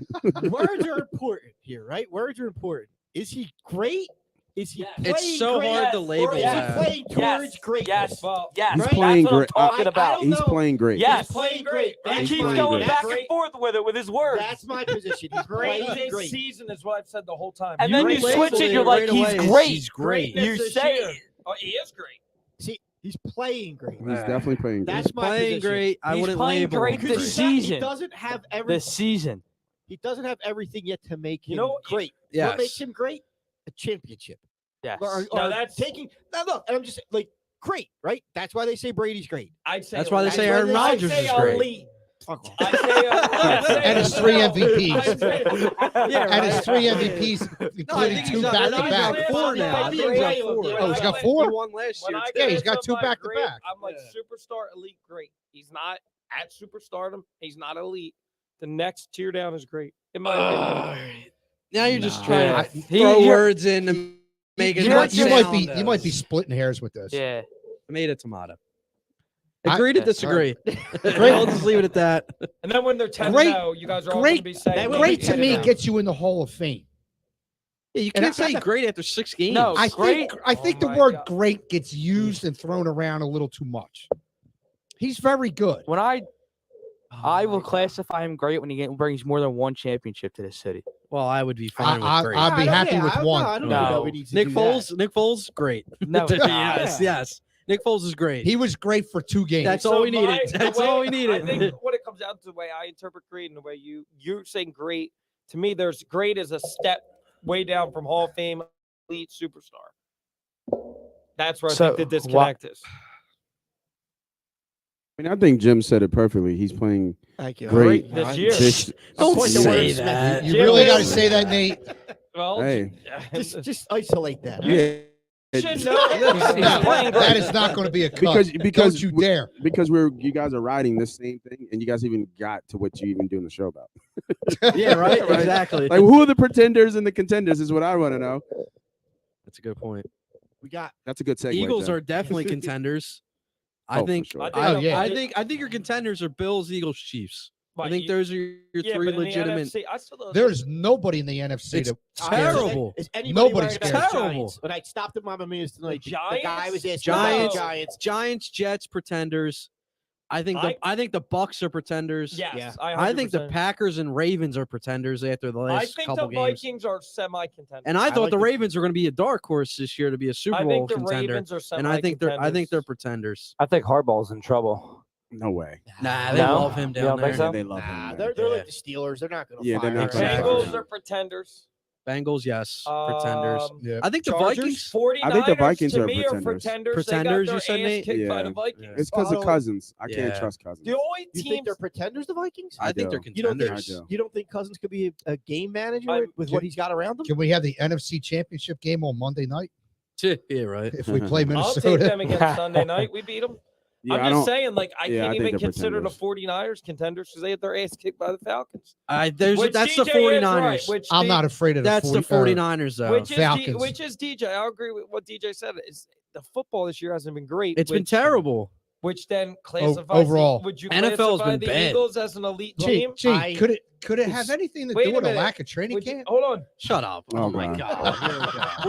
Words are important here, right? Words are important. Is he great? Is he Yes. playing It's so great? hard to Yes. label Or is that. he playing towards great? Yes. Well, Yes. He's Right? playing That's what great. I'm talking I about. don't He's know. playing great. Yes. He's playing great. He He's keeps playing going great. back Great. and forth with his words. That's my position. He's Great playing this great. season is what I've said the whole time. And then you labeled switch it, it you're like, right he's away as great. He's great. Greatness You this say year. it. Oh, he is great. See, he's playing great. He's definitely playing great. That's my Playing position. great. I He's wouldn't playing label great him Because this great. he season. doesn't have everything. This season. He doesn't have everything yet to make him You know, great. Yes. What makes him great? A championship. Yes. Or No, that's- taking. No, look, and I'm just like great, right? That's why they say Brady's great. I'd say That's why they elite. say Aaron I'd Rodgers say is great. elite. Fuck off. I'd say, I'd say And his 3 MVPs. I'd say- Yeah, And his right. 3 MVPs, including think 2 he's up- back I to think he's back. up 4 now. I think he's up 4. Oh, he's got He 4? won last When year. I too. Yeah, get he's got 2 somebody back to great, back. I'm like superstar elite great. He's not at superstardom. He's not elite. The next tier down is great. In my opinion. Now you're just Nah. trying I- to throw you're- words in and make it You not might sound be splitting hairs with this. Yeah. tomato tomato. I- Agree to Yeah, disagree. Great. I'll just leave it at that. And then when they're 10 Great- 0, you guys are all going to great- be saying That will Great be to me 10-0. gets you in the Hall of Fame. Yeah, you And can't say great after 6 games. No. I Great. think Oh the my word God. great gets used and thrown around a little too much. He's very good. When I Oh will classify him great when he brings more than one championship to the city. Well, I would be fine with I'd great. be I don't- happy yeah, with I- one. I don't No. know. We need to Nick do that. Foles, great. No, it's not. yes. Nick Foles is great. He was great for 2 games. That's all we needed. the That's way- all we needed. I think what it comes down to, the way I interpret great and the way you're saying great, to me, there's great as a step way down from Hall of Fame, elite superstar. That's where I So, think the disconnect is. I mean, I think Jim said it perfectly. He's playing Thank you. great this year. this Don't Point to say wordsmith. that. You Jim really is- got to say that, Nate. Well, Hey. Just isolate that. Yeah. should know. He's playing That great. is not going to be a cut. Because Don't you dare. because you guys are riding this same thing, and you guys even got to what you even doing the show about. Yeah, right? Right. Exactly. Like, who are the pretenders and the contenders is what I want to know. That's a good point. We got That's a good segue. Eagles Jeff. are definitely contenders. Oh, I for think. sure. I think your contenders are Bills, Eagles, Chiefs. I think those are your yeah, 3 but in the legitimate. NFC, I still don't There's nobody in the NFC It's that terrible. Is anybody Nobody worried about scares. the Terrible. Giants? When I stopped at Mama Mia's tonight, the guy Giants? was asking about Giants. the Giants. Giants, Jets, pretenders. I think the Bucks are pretenders. Yes, Yeah. I think the 100%. Packers and Ravens are pretenders after the I last think couple the games. Vikings are semi-contenders. And I thought like the the- Ravens were going to be a dark horse this year to be a Super I Bowl think the contender. Ravens are And I think semi-contenders. they're pretenders. I think Harbaugh's in trouble. No way. Nah, they No? love him You down don't there. think so? They love Nah, him. they're man. like the Steelers. They're not going to Yeah, they're fire not him. gonna fire Bengals him. are pretenders. Bengals, yes, pretenders. Yeah. I think the Chargers, Vikings. 49ers, I think the Vikings to are me pretenders. pretenders. Pretenders, They you got said, their ass Nate? kicked by Yeah. the Vikings. It's because of Oh, Cousins. I yeah. can't trust Cousins. The only You teams think they're pretenders, the Vikings? I think do. they're You don't think contenders. you don't think Cousins could be a game manager I'm- with what he's got around him? Can we have the NFC Championship game on Monday night Yeah, right. if we play I'll take Minnesota? them against Sunday night. We beat them. Yeah, I'm I just don't. saying, like, I yeah, I can't think even they're consider the pretenders. 49ers contenders because they had their ass kicked by the Falcons. That's Which the DJ is 49ers. right, which I'm the- not afraid of the That's the 49ers, though. Which is Falcons. which is DJ. I agree with what DJ said. Is the football this year hasn't been great. It's been which- terrible. Which then classifies overall. Would you NFL's classify been the bad. Eagles as an elite Gee, team? could it have anything to Wait do a with a minute. lack of training Would you, camp? hold on. Shut up. Oh, my God. God.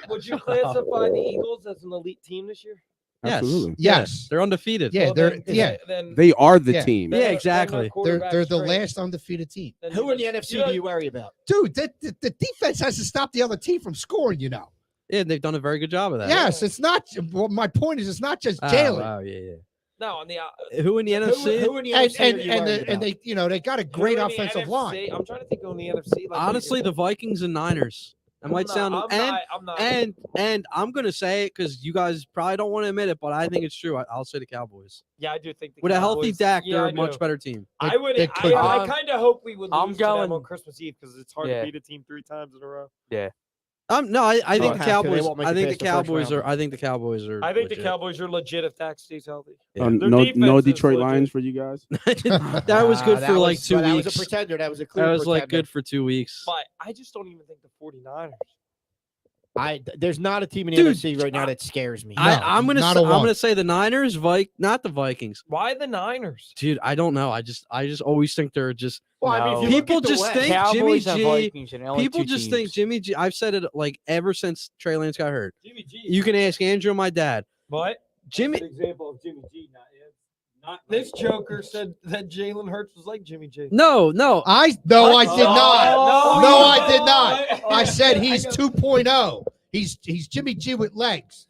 Would you classify the Eagles as an elite team this year? Absolutely. Yes. They're undefeated. Yeah, Well, they're then They are the Yeah. team. then Yeah, their exactly. they're quarterback's the great. last undefeated team. Then Who in the you- NFC do you worry about? Dude, the defense has to stop the other team from scoring, you know. Yeah, they've done a very good job of that. Yes, it's not. Well, my point is, it's not just Oh, Jalen. wow, yeah. No, on the Who in the NFC? Who in the And NFC and are you and, worried the, and about? they they got a great who in the offensive NFC? line. I'm trying to think on the NFC. Like, Honestly, the Vikings and Niners. That might sound I'm not. and I'm gonna say it because you guys probably don't want to admit it, but I think it's true. I'll say the Cowboys. Yeah, I do think the With a healthy Cowboys- Dak, yeah, they're I a much do. better team. I would. They could I be. kind of hope we would I'm lose to them going- on Christmas Eve because it's hard Yeah. to beat a team 3 times in a row. No, I think Oh, the have to. They Cowboys. won't make I it think the past the first Cowboys round. are. I think the Cowboys are. I think legit. the Cowboys are legit if Dak stays healthy. Yeah. Their no defense is Detroit legit. Lions for you guys. That was good That for was- like 2 but weeks. That was a pretender. That was a clear That was like pretender. good for 2 weeks. But I just don't even think the 49ers. There's not a team in the Dude, NFC right now that scares me. I'm gonna not say, a I'm one. gonna say the Niners, not the Vikings. Why the Niners? Dude, I don't know. I just always think they're just Well, I mean, if you No. look People at the just West- think Cowboys Jimmy and G- Vikings and only people two just think teams. Jimmy G. I've said it like ever since Trey Lance got hurt. Jimmy G. You can ask Andrew and my dad. What? Jimmy, That's an example of Jimmy G. Not this joker said that Jalen Hurts was like Jimmy G. no, I did not. Oh, No, I you did not. lied. I said he's 2.0. He's Jimmy G with legs.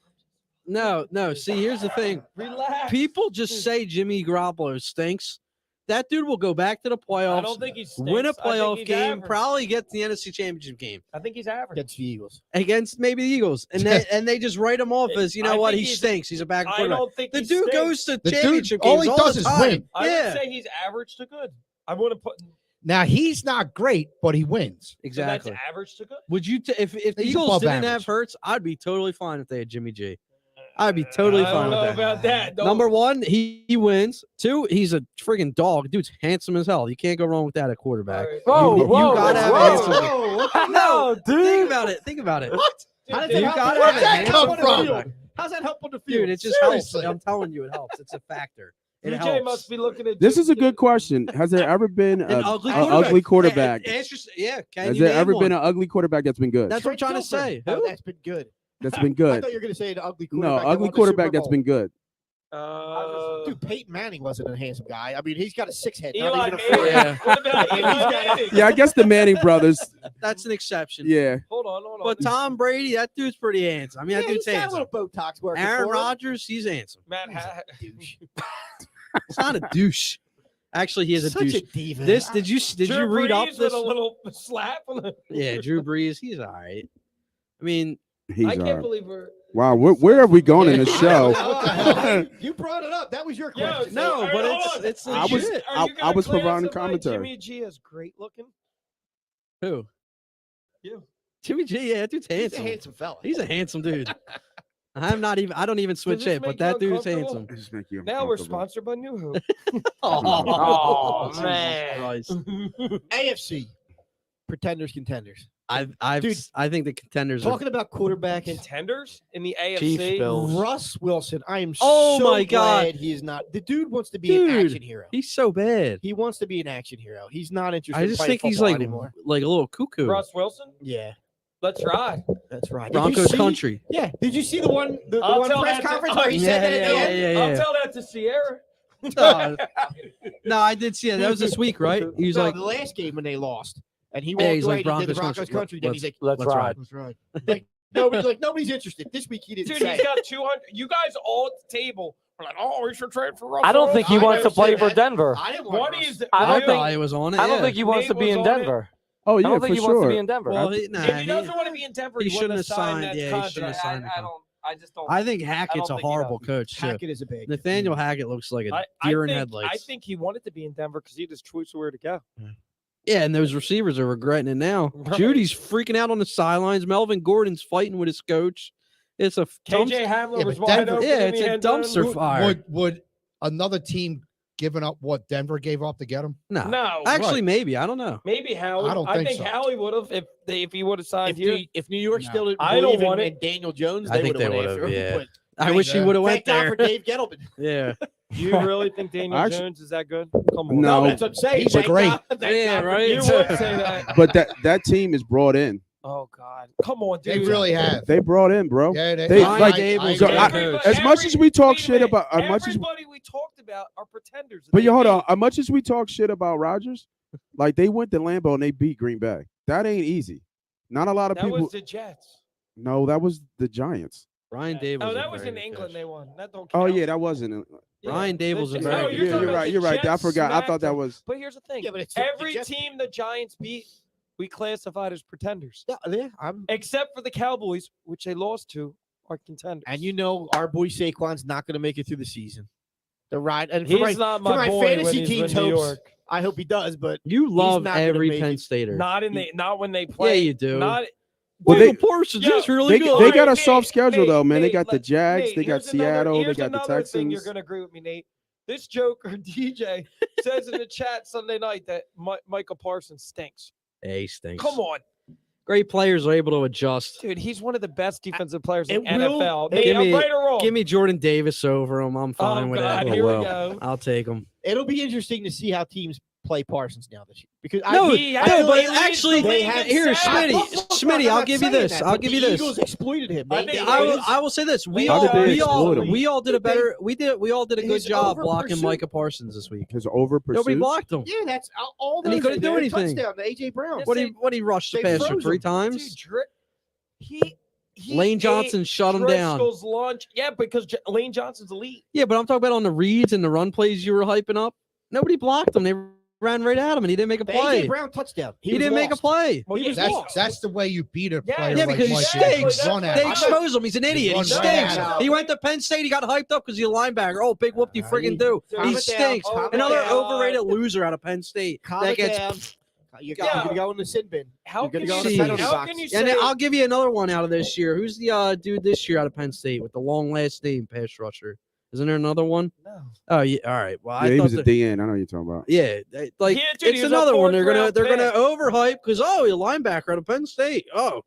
no. See, here's the thing. Relax. People just say Jimmy Garoppolo stinks. That dude will go back to the I playoffs, don't think he's win a playoff game, Average. probably get the NFC Championship game I think he's average. against the Eagles. against maybe the Eagles, and they just write him off as I what think he he's- stinks. He's a backup I quarterback. don't think The he dude stinks. goes to The dude, championship all games he all does the is time. win. I Yeah, would say he's average to good. I want to put Now he's not great, but he wins. exactly. So that's average to good. Would you if the He's Eagles above didn't have average. Hurts, I'd be totally fine if they had Jimmy G. I'd be totally I fine don't with know that. about that. Don't- Number one, he wins. Two, he's a friggin' dog. Dude's handsome as hell. You can't go wrong with that at quarterback. Whoa, You whoa, gotta have a whoa. handsome. No, dude. Think about it. Think about it. What? How does You that help? gotta Where'd have a that handsome come from? quarterback. How's that help on the field? Dude, it just Seriously. helps. I'm telling you, it helps. It's a factor. It DJ helps. must be looking at This Jimmy is a G. good question. Has there ever been An a ugly quarterback? Yeah. Can Has you there name ever one? been an ugly quarterback that's been good? That's what I'm trying to say. Oh, Who? that's been good. That's been I good. thought you were going to say the ugly No, quarterback. that ugly won the quarterback Super that's Bowl. been good. Dude, Peyton Manning wasn't a handsome guy. I mean, he's got a 6 head. Eli Not even a Manning. 4 Yeah. head. What about And Eli he's got- Manning? Yeah, I guess the Manning brothers. That's an exception. Yeah. Hold on. But Tom Brady, that dude's pretty handsome. I mean, Yeah, that dude's he's got a handsome. little Botox working Aaron for him. Rodgers, he's handsome. Matt, He's not a douche. Actually, he is a Such douche. a diva. Did you Drew read up Brees this? with a little slap on the. Yeah, Drew Brees, he's all right. I mean, He's I can't alright. believe we're. Wow, where are we going in the I show? don't know what the hell. You brought it up. That was your Yeah, question. no, so- but hold on. it's I was- legit. Are you I gonna was providing classify commentary. Jimmy G as great looking. Who? You. Jimmy G, yeah, that dude's He's a handsome. handsome fella. He's a handsome dude. I don't even switch this it, make but that you dude's uncomfortable? handsome. Just make you Now we're uncomfortable. sponsored by New Hope. Oh, Jesus man. Christ. AFC. Pretenders, contenders. Dude, I think the contenders are. Talking about quarterbacks. Contenders in the AFC. Chiefs, Bills. Russ Wilson. I am Oh so my God. glad he is not. The dude wants to be an Dude, action hero. He's so bad. He wants to be an action hero. He's not interested I in just playing think he's football like anymore. a little cuckoo. Russ Wilson. Yeah, Let's ride. that's right. Did you Broncos see- country. Yeah. Did you see the one I'll one tell press that to- conference where he Yeah, said that at the yeah, end? yeah, I'll yeah. tell that to Sierra. No, I did see it. That was this week, right? He was No, like, the last game when they lost, and he Yeah, walked he's away like, and he did the Broncos Broncos country. country. Then he's like, Let's Let's ride. "That's right." Like nobody's interested. This week he didn't Dude, say. he's got 200. You guys all at the table are like, oh, we should trade for Russ. I don't think he I wants to never play said for that. Denver. I didn't want What Russ. is? I don't thought think- he was on it. I don't yeah. think he wants to Nate be was in on it. Denver. Oh I yeah, don't think for he wants to be sure. in Denver. Well, If he doesn't want to be in Denver, he he shouldn't wouldn't have sign signed- that yeah, he contract. shouldn't have signed the I don't. I just don't. I think Hackett's a think he horrible does. coach too. Hackett is a big. Nathaniel Hackett looks like a I deer in think, headlights. I think he wanted to be in Denver because he had his choice of where to go. Yeah, and those receivers are regretting it now. Right. Judy's freaking out on the sidelines. Melvin Gordon's fighting with his coach. It's a KJ Hamler Yeah, was but wide Denver- open. yeah, in it's the a end zone. dumpster fire. Would another team giving up what Denver gave up to get him? No, Actually, maybe. I don't know. maybe Howie. I don't I think think so. Howie would have if he would have signed here. If New York No. still didn't I don't believe want in it. Daniel Jones, I they think would they have would've, went after him. yeah. But I wish he would have went thank God there. for Dave Gettleman. Yeah. Do you really think Daniel Actually- Jones is that good? Come on. No. That's what I'm saying. He's Thank great. God- thank Yeah, God for right. You Daniel would Jones. say that. But that team is brought in. Oh God. Come on, They dude. really have. They brought in, bro. Yeah, They- I- like- I so agree. Everybody- as much as we talk wait a shit minute. about, as much as everybody we talked about are pretenders. But They you hold beat- on, as much as we talk shit about Rodgers, like they went to Lambeau and they beat Green Bay. That ain't easy. Not a lot of That people. was the Jets. No, that was the Giants. Ryan Dable. Oh, that was in England. They won. That don't Oh count. yeah, that wasn't. Yeah. Ryan Dable's The- a no, very you're good talking You're about right. the You're right. I Jets forgot. I thought smacked that them. was. But here's the thing. Yeah, but it's the Every Jets- team the Giants beat, we classified as pretenders, Yeah, I'm. except for the Cowboys, which they lost to, are contenders. And you know our boy Saquon's not going to make it through the season. The ride and for he's my, not for my my boy when fantasy he's team's in New hopes, York. I hope he does. But You love not gonna every make Penn it. Stater. Not when they play. you do. Not Well, Michael they- Parsons Yo, is really They, good. they got a Alright, soft Nate, schedule Nate, though, man. They Nate, got the let- Jags, Nate, they got here's another- Seattle, they here's got the another thing you're Texans. gonna agree with me, Nate. This joker DJ says in the chat Sunday night that Michael Parsons stinks. Hey, stinks. Come on, Great players are able to adjust. dude. He's one of the best defensive players in It will- NFL. Give Nate, me- I'm right or wrong. Give me Jordan Davis over him. I'm fine oh with God, that. here we well. go. I'll take him. it'll be interesting to see how teams play Parsons now this year because No, He no, actually but leads actually, the league in here, sacks. Smitty, I'll give you this. I'll give you The this. Eagles exploited him. I They- think they- I will say this. We How all did they we all exploit him? we all did a better we all did a good His job over blocking pursuit. Micah Parsons this week. His over Nobody pursuit. blocked him. Yeah, that's all. And he those couldn't do there, anything. Touchdown to AJ Brown. Yes, What he rushed the they passer froze 3 him. times? Dude, he Lane ate Johnson shut him down. Driscoll's lunch. Yeah, because Lane Johnson's elite. Yeah, but I'm talking about on the reads and the run plays you were hyping up. Nobody blocked him. They ran right at him, and he didn't make a The play. AJ Brown touchdown. He was didn't make a lost. play. Well, He yeah, was he lost. That's the way you beat a Yeah, player Yeah, like because he Mike stinks. Run at They him. expose him. He's an idiot. He Run right stinks. at him. He went to Penn State. He got hyped up because he's a linebacker. Oh, big whoop you friggin' do. Calm He it down, stinks. calm it Another down. overrated loser out of Penn State. Calm that it gets. down. You're Yeah. going to go in the sin bin. How You're can gonna you go in the say? penalty How box. can you And say? then I'll give you another one out of this year. Who's the dude this year out of Penn State with the long last name, pass rusher? Isn't there another one? No. Oh yeah. All right. Well, Yeah, I he thought was a that- DN. I know what you're talking about. Yeah, like Yeah, dude, he it's was a another one. They're gonna fourth-round overhype because he's a linebacker out of Penn State. Oh,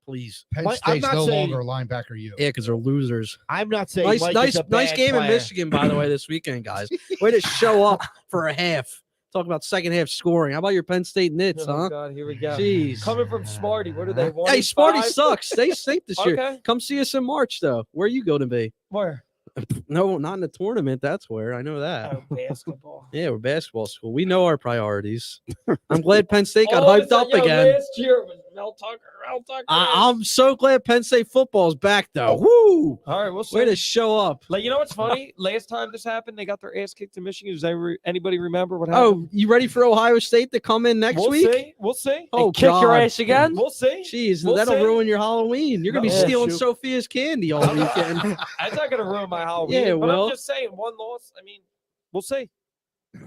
please. Penn Mike, I'm State's not no saying- longer a linebacker. You. Yeah, because they're losers. I'm not saying Nice, Mike nice, is a nice bad game in player. Michigan, by the way, this weekend, guys. Way to show up for a half. Talk about second half scoring. How about your Penn State Nits, Oh huh? God, here we go. Jeez. Coming from Smarty, what are they? Hey, Sparty 1-5? sucks. They stink this year. Okay, Come see us in March, though. Where you going to be? where? No, not in the tournament. That's where. I know that. Oh, basketball. Yeah, we're basketball school. We know our priorities. I'm glad Penn State got All of a hyped up sudden, yo, again. Last year it was Mel Tucker. Mel Tucker. I'm so glad Penn State football's back, though. Woo! All right, we'll see. Way to show up. Like, you know what's funny? Last time this happened, they got their ass kicked in Michigan. Does anybody remember what happened? Oh, you ready for Ohio State to come in next we'll week? see. We'll see. Oh, Kick your God. ass again? We'll see. Jeez, We'll that'll see. ruin your Halloween. You're gonna be No. stealing Shoot. Sophia's candy all weekend. That's not gonna ruin my Halloween. Yeah, but well. I'm just saying, one loss. I mean, we'll see.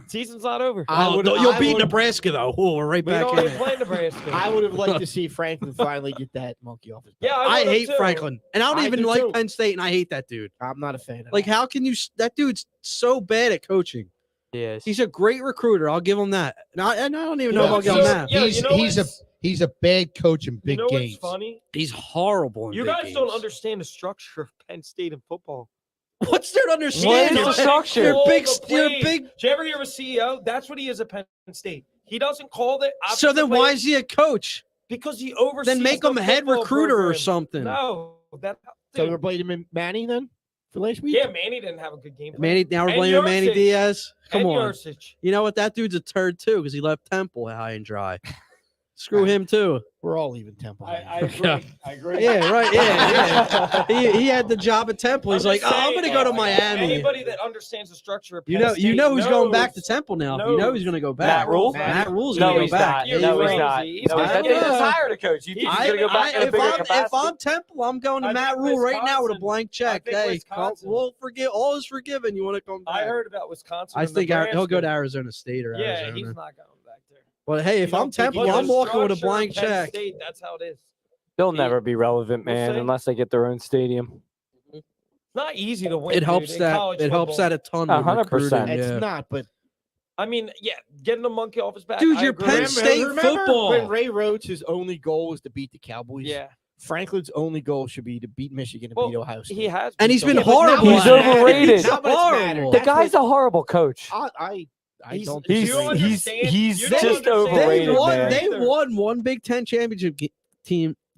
Season's not over. You'll beat Nebraska though. Oh, we're right We back don't in even it. play Nebraska. I would have liked to see Franklin finally get that monkey off his back. Yeah, I would've hate too. Franklin, and I don't I even do like too. Penn State, and I hate that dude. I'm not a fan. Like, how can you? That dude's so bad at coaching. Yes. He's a great recruiter. I'll give him that. And I don't even You know know, if I'll give him so- that. Yeah, he's you know he's a what's- he's a bad coach in You big know games. what's funny? He's horrible. In You big guys games. don't understand the structure of Penn State in football. What's there to understand? What is the You're- structure? You're All big. the You're plays. big. Did you ever hear of a CEO? That's what he is at Penn State. He doesn't call it. So then, why plays is he a coach? Because he oversees. Then make the him a head football recruiter or program. something. No, that. So Dude, we're blaming him Manny then for last week. yeah, Manny didn't have a good game. plan. Manny, now we're And blaming Manny Yurcich. Diaz. Come And on. Yurcich. You know what? That dude's a turd too because he left Temple high and dry. Screw him too. We're all leaving Temple. I agree. I agree. Yeah, right. Yeah, yeah. He had the job at Temple. He's I'm like, just oh, I'm saying, going to go to Miami. Anybody that understands the structure of You Penn know, State who's going back to knows- Temple now. You know knows. he's going to go back. Matt Rule? Matt Rule's No, going to he's go back. not. You're No, he's crazy. not. He's No, he's not. not. They just Yeah. hired a coach. You think he's going to go back in a bigger if capacity? I'm Temple, I'm going to I Matt think Rule right now with a Wisconsin- blank check. I think Hey, Wisconsin. we'll forgive. All is forgiven. You want to come back? I heard about Wisconsin. I and think he'll go to Nebraska. Arizona State or Yeah, Arizona. he's not going back there. But hey, if You I'm don't think he Temple, does? I'm walking with a Structure of blank Penn check. State, that's how it is. They'll He- never be relevant, We'll man, see. unless they get their own stadium. not easy to win. It helps in that college it helps football. that a ton. 100%. With recruiting, It's yeah. not, but I mean, yeah, getting the monkey off his back. Dude, I you're agree. Penn State football. when Ray Rhodes, his only goal was to beat the Cowboys. Yeah, Franklin's only goal should be to beat Michigan and Well, beat Ohio State. he has, And he's been Yeah, but not horrible. when He's it's mattered. overrated. Not when it's mattered. Horrible. The That's guy's what- a horrible coach. I He's- don't. you He's don't disagree. he's understand. he's You don't just understand. overrated, They won. man. They Either. won one Big Ten championship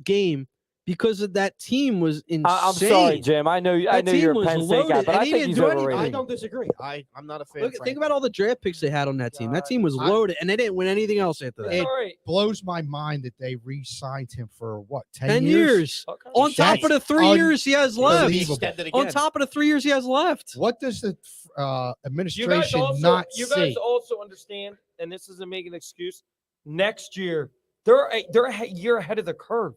game because of that team was insane. I'm sorry, Jim. I know That you're team a was Penn State guy, loaded, but and I he think didn't he's do anything. overrated. I don't disagree. I'm not a fan. Look, of think about all the draft picks they had on that team. That team was I- loaded, and they didn't win anything else after that. That's It- all right. Blows my mind that they re-signed him for what 10 years. Okay. On top of the 3 years he has left. Unbelievable. On top of the 3 years he has left. What does the You guys administration also, not you guys see? also understand, and this isn't making an excuse. Next year, they're a year ahead of the curve.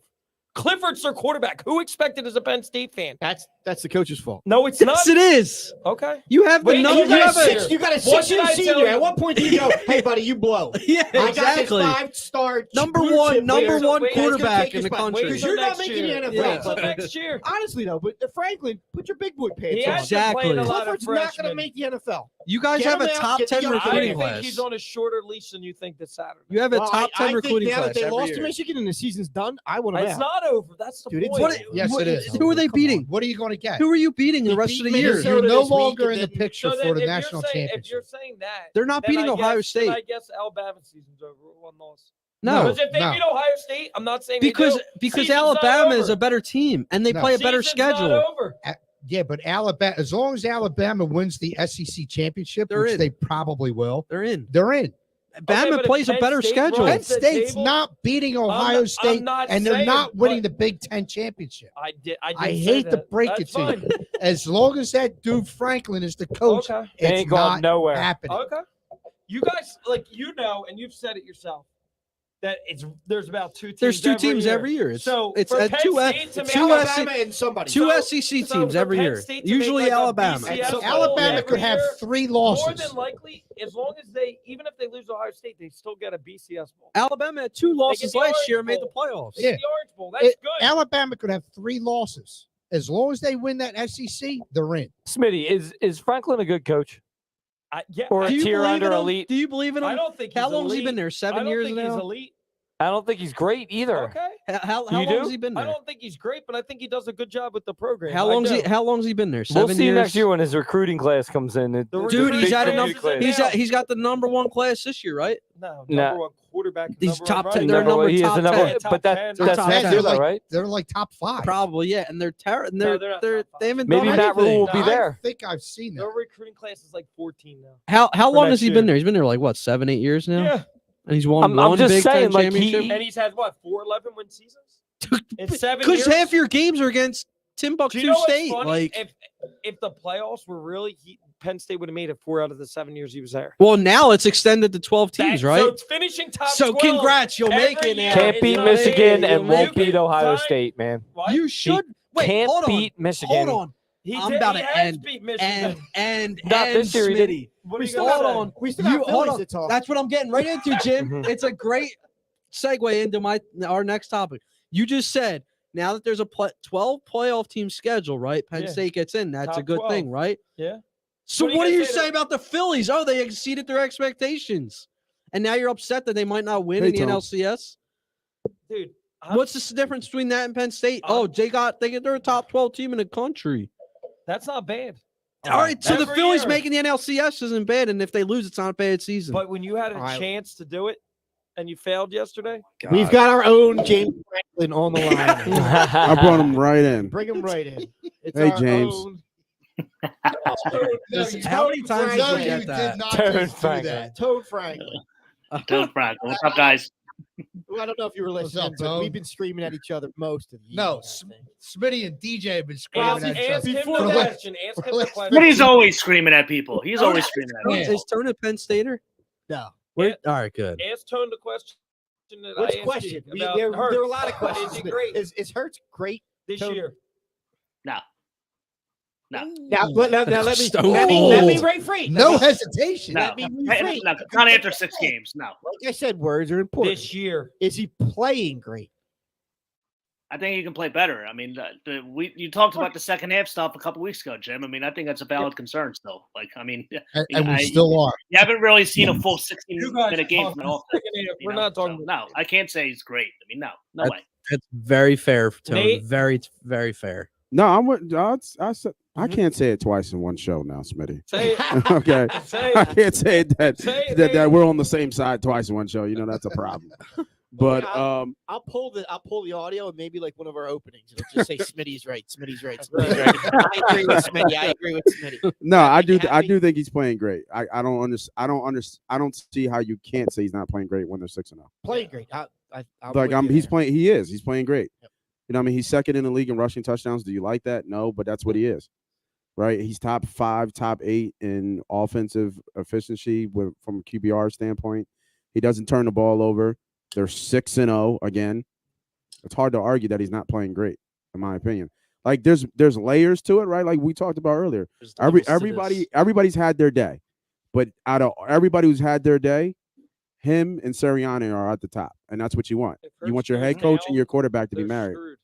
Clifford's their quarterback. Who expected as a Penn State fan? That's the coach's fault. No, it's not. Yes, it is. Okay. You have the Wait, number. you got a You got a What six-year did I tell senior. you? At what point do you go, hey, buddy, you blow? Yeah, I got exactly. this 5-star Number blue one, chip number player. one Wait, it's gonna quarterback take in the your spot. country. Because you're not Next making year. the NFL. Yeah. Wait till next year. Honestly, though, but Franklin, put your big boy pants He on. has been playing a Exactly. lot of Clifford's not going to freshmen. make the NFL. You guys Get have a him out, top get the 10 young I recruiting think class. he's on a shorter leash than you think this Saturday. You have a Well, top 10 I think recruiting now class that they every lost year. to Michigan and the season's done, I want them It's out. not over. That's the Dude, it's point. over. Yes, it is. Who are they Come beating? on. What are you going to get? Who are you beating the He rest of beat the year? Minnesota You're no this week longer and in the then- picture So then for the if you're national saying- If championship. you're saying that, They're not then beating I Ohio guess- then State. I guess Alabama season's over. One loss. No, Because if they no. beat Ohio State, I'm not saying because they do. Season's Alabama not is a over. better team and they No. play a better Season's not schedule. over. Yeah, but Alabama, as long as Alabama wins the SEC championship, They're which in. they probably will, They're in. they're in. Bama but if plays a Penn better State schedule. runs Penn the State's table- not beating Ohio I'm State, not and they're saying, not winning but- the Big Ten championship. I did I say hate to that. break That's it to you. fine. As long as that dude Franklin is the coach, Okay. They it's ain't going not nowhere. happening. Okay. You guys, and you've said it yourself, that there's about two teams. There's two teams every year. It's So it's for at Penn two State to make two Alabama and somebody. two So- SEC so teams for every Penn year. State to Usually make like a Alabama. BCS bowl Alabama every could have year, 3 more losses. than likely, as long as even if they lose Ohio State, they still get a BCS bowl. Alabama had 2 losses the last Orange year and made the Bowl. playoffs. They Yeah. get the Orange Bowl. That's It- good. Alabama could have 3 losses. As long as they win that SEC, they're in. Smitty, is Franklin a good coach Yeah, or a Do you tier believe under in him? elite? Do you believe in I him? don't think he's How long has he elite. been there? 7 I years don't think now? he's elite. I don't think he's great either. Okay. How You long do? has he been I there? don't think he's great, but I think he does a good job with the program. How I long's do. how long's he been there? We'll 7 see years. next year when his recruiting class comes in. The Dude, recruiting he's had class enough. is good He's now. got the #1 class this year, right? No, No. number one quarterback. He's number top one 10. running They're back. number he is top the number, 10. Top but 10. that's They're top 10. next year, though, They're right? They're like top 5. Probably, yeah. And they're terrible. No, they're not top five. They haven't Maybe done Matt anything. Rule will be there. I think I've seen Their that. recruiting class is like 14 now. How long has next he been year. there? He's been there like what, 7, 8 years now? Yeah. And he's won I'm one just Big saying, Ten like, championship. And he's had what, 4 11-win seasons? It's 7 Because years. half your games are against Do Timbuktu you know what's State. funny? Like, if the playoffs were really, Penn State would have made it 4 out of the 7 years he was there. well, now it's extended to 12 teams, right? So it's finishing top So 12 congrats, you'll make every it year. now. Can't It's beat not- Michigan You'll and make won't it. beat Ohio Fine. State, man. What? You should wait. Can't hold on. beat Michigan. Hold on. He I'm did, about he to has end- beat Michigan. And Not this year he didn't. Smitty. What are you Hold gonna say? on. We still You got hold Phillies on. to talk. That's what I'm getting right into, Jim. Mhm. It's a great segue into our next topic. You just said now that there's a 12 playoff team schedule, right? Penn Yeah. State gets in. That's a Top good 12. thing, right? Yeah. So What are you what do gonna you say say to- about the Phillies? Oh, they exceeded their expectations, and now you're upset that they might not win Hey, in the Tom. NLCS. Dude, What's the difference between that and Penn State? Oh, they're a top 12 team in the country. that's not bad. All right, so the Every Phillies year. making the NLCS isn't bad, and if they lose, it's not a bad season. But when you had a All right. chance to do it and you failed yesterday, We've got our own James Franklin on the line. I brought him right in. Bring him right in. It's Hey, our James. own- How many times No, did you you did get that? not Turn just do Franklin. that. Toad Franklin. Toad Franklin. What's up, guys? Well, I don't know if you were What's listening, up, but Toad? we've been screaming at each other most of the No, evening, I think. Smitty and DJ have been screaming ask at each him other. the the question. Ask him the last- question. Smitty's always screaming at people. He's always screaming at Yeah. people. Is Turner Penn Stater? No. All right, good. Ask Tone the question that Which I asked question? you about There Hurts. are a lot of questions. Is he great Is Hurts great? this Tone- year? No. Now let me Stone let me cold. rephrase. No Let me- hesitation. No. Let me rephrase. No, not after 6 games. No. Like I said, words are important. This year. Is he playing great? I think he can play better. I mean, you talked about the second half stuff a couple weeks ago, Jim. I mean, I think that's a valid concern still. Like, I mean, And we still are. you haven't really seen a full You guys 16-minute game talk from an about offense. second half. you We're know? not talking So, about no, I can't say he's great. I mean, no That's- way. That's very fair, Tone. Nate? Very, very fair. No, I'm with. I can't say it twice in one show now, Smitty. Say it. Okay, Say I it. can't say that Say it, that Nate. we're on the same side twice in one show. You know that's a problem. But I'll pull the audio and maybe like one of our openings. It'll just say Smitty's right. Smitty's right. Smitty's right. I agree with Smitty. I agree with Smitty. no, I Make you do. I happy? do think he's playing great. I don't see how you can't say he's not playing great when they're 6-0. Playing great. I'm Like with you he's there. playing. He's playing great. Yep. You know, what I mean, he's second in the league in rushing touchdowns. Do you like that? No, but that's what he is. Right? He's top 5, top 8 in offensive efficiency from a QBR standpoint. He doesn't turn the ball over. They're 6-0 again. It's hard to argue that he's not playing great, in my opinion. Like there's layers to it, right? Like we talked about earlier. There's levels to Everybody's had their day, but out of everybody who's had their day, him and Sirianni are at the top, and that's what you want. If You want your Hurts head goes coach down, and your quarterback to be they're married. screwed.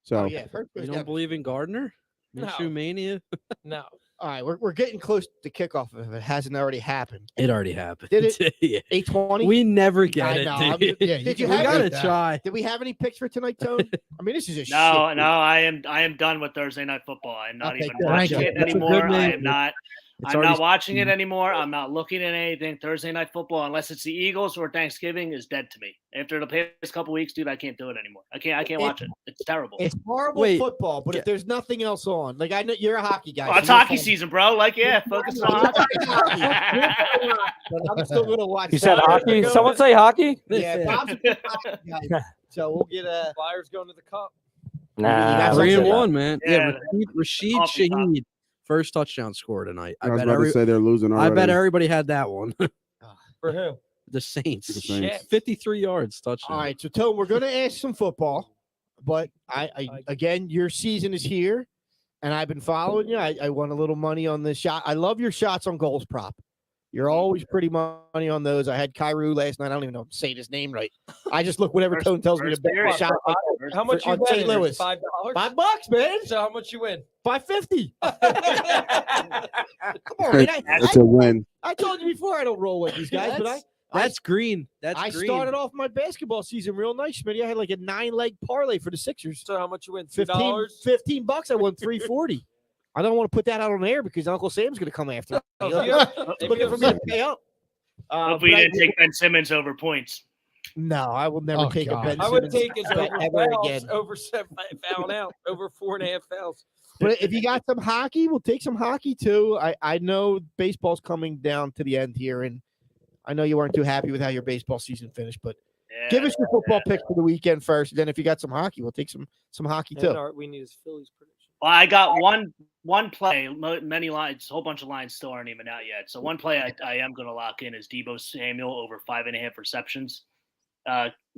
So Oh yeah. Hurts You goes don't down. believe in Gardner? No. Minshew mania? No. All right, we're getting close to kickoff if it hasn't already happened. It already happened. Did it? Yeah. 8:20. We never get I it. know, I'm dude. just- Yeah, Did you you can we have gotta it? that. try. Did we have any picks for tonight, Tone? I mean, this is a No, shit. no, I am done with Thursday night football. I'm not Okay, even good. watching Thank it you. That's a good anymore. I name. am not. It's I'm already- not watching it anymore. I'm not looking at anything. Thursday night football, unless it's the Eagles or Thanksgiving, is dead to me. After the past couple weeks, dude, I can't do it anymore. I can't watch it. It's terrible. It's horrible Wait. football, but if there's nothing else on, like I know you're a hockey guy. Oh, so it's you're hockey fine. season, bro. Like, yeah, focus on hockey. But I'm still gonna watch. You said Flyers hockey? go- Someone say hockey? Yeah, Bob's a big hockey guy. So we'll get a. Flyers going to the cup. Nah, Nah, 3-1, man. Yeah, Yeah. Rashid Coffee cup. Shaheed, first touchdown score tonight. I was about to say they're losing I already. bet everybody had that one. For who? The Saints. The Saints. 53 yards touchdown. All right, so Tone, we're gonna ask some football, but I again, your season is here, and I've been following you. I won a little money on this shot. I love your shots on goals prop. You're always pretty money on those. I had Kyrou last night. I don't even know if I'm saying his name right. I just look whatever Tone tells me to first bet. period. Shot How much you on win? St. Louis. $5. $5, man. So how much you win? $5.50. Come on, man. It's a win. I told you before I don't roll with these guys, but That's green. That's I green. started off my basketball season real nice, Smitty. I had like a 9-leg parlay for the Sixers. So how much you win? $15. $15. I won $340. I don't want to put that out on air because Uncle Sam's going to come after me. He's looking for me to pay up. Hopefully, you didn't take Ben Simmons over points. No, I will never Oh, take God. a Ben I would Simmons take his bet over ever fouls, again. over 7 fouling out, over 4.5 fouls. But if you got some hockey, we'll take some hockey too. I know baseball's coming down to the end here, and I know you weren't too happy with how your baseball season finished, but Yeah. give us your football picks for the weekend first. Then if you got some hockey, we'll take some hockey And too. our, we need his Phillies prediction. Well, I got one play. Many lines, a whole bunch of lines still aren't even out yet. So one play I am going to lock in is Deebo Samuel over 5.5 receptions.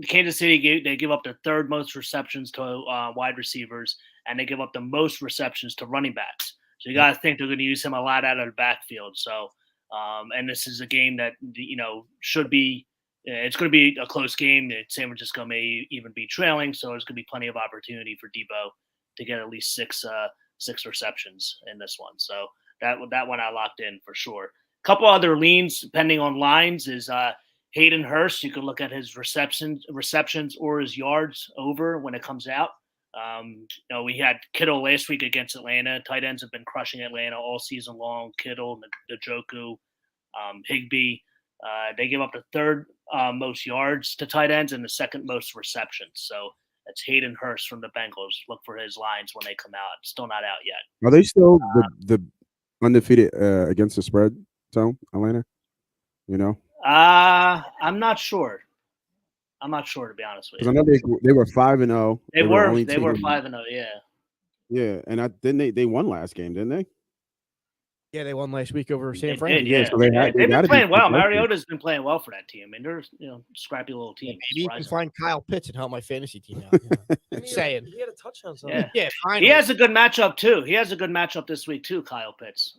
Kansas City they give up the third most receptions to wide receivers, and they give up the most receptions to running backs. So you got to think they're going to use him a lot out of the backfield. So, and this is a game that should be. It's going to be a close game. San Francisco may even be trailing, so there's going to be plenty of opportunity for Deebo to get at least six receptions in this one. So that one I locked in for sure. A couple other leans depending on lines is Hayden Hurst. You could look at his receptions or his yards over when it comes out. We had Kittle last week against Atlanta. Tight ends have been crushing Atlanta all season long. Kittle, Njoku, Higbee. They give up the third most yards to tight ends and the second most receptions. So that's Hayden Hurst from the Bengals. Look for his lines when they come out. Still not out yet. Are they still the undefeated against the spread, Tone, Atlanta? You know? I'm not sure. I'm not sure, to be honest with Because I you. know they were 5-0. They were only 5-0, yeah. Yeah, and didn't they won last game, didn't they? Yeah, they won last week over San They Fran. did, Yeah, yeah. so they They've gotta been be playing well. competitive. Mariota's been playing well for that team. I mean, they're scrappy little team. Maybe you can Surprising. find Kyle Pitts and help my fantasy team out. Saying. He had a touchdown. Yeah. Yeah, He has a good matchup too. He has a good matchup this week too, Kyle Pitts.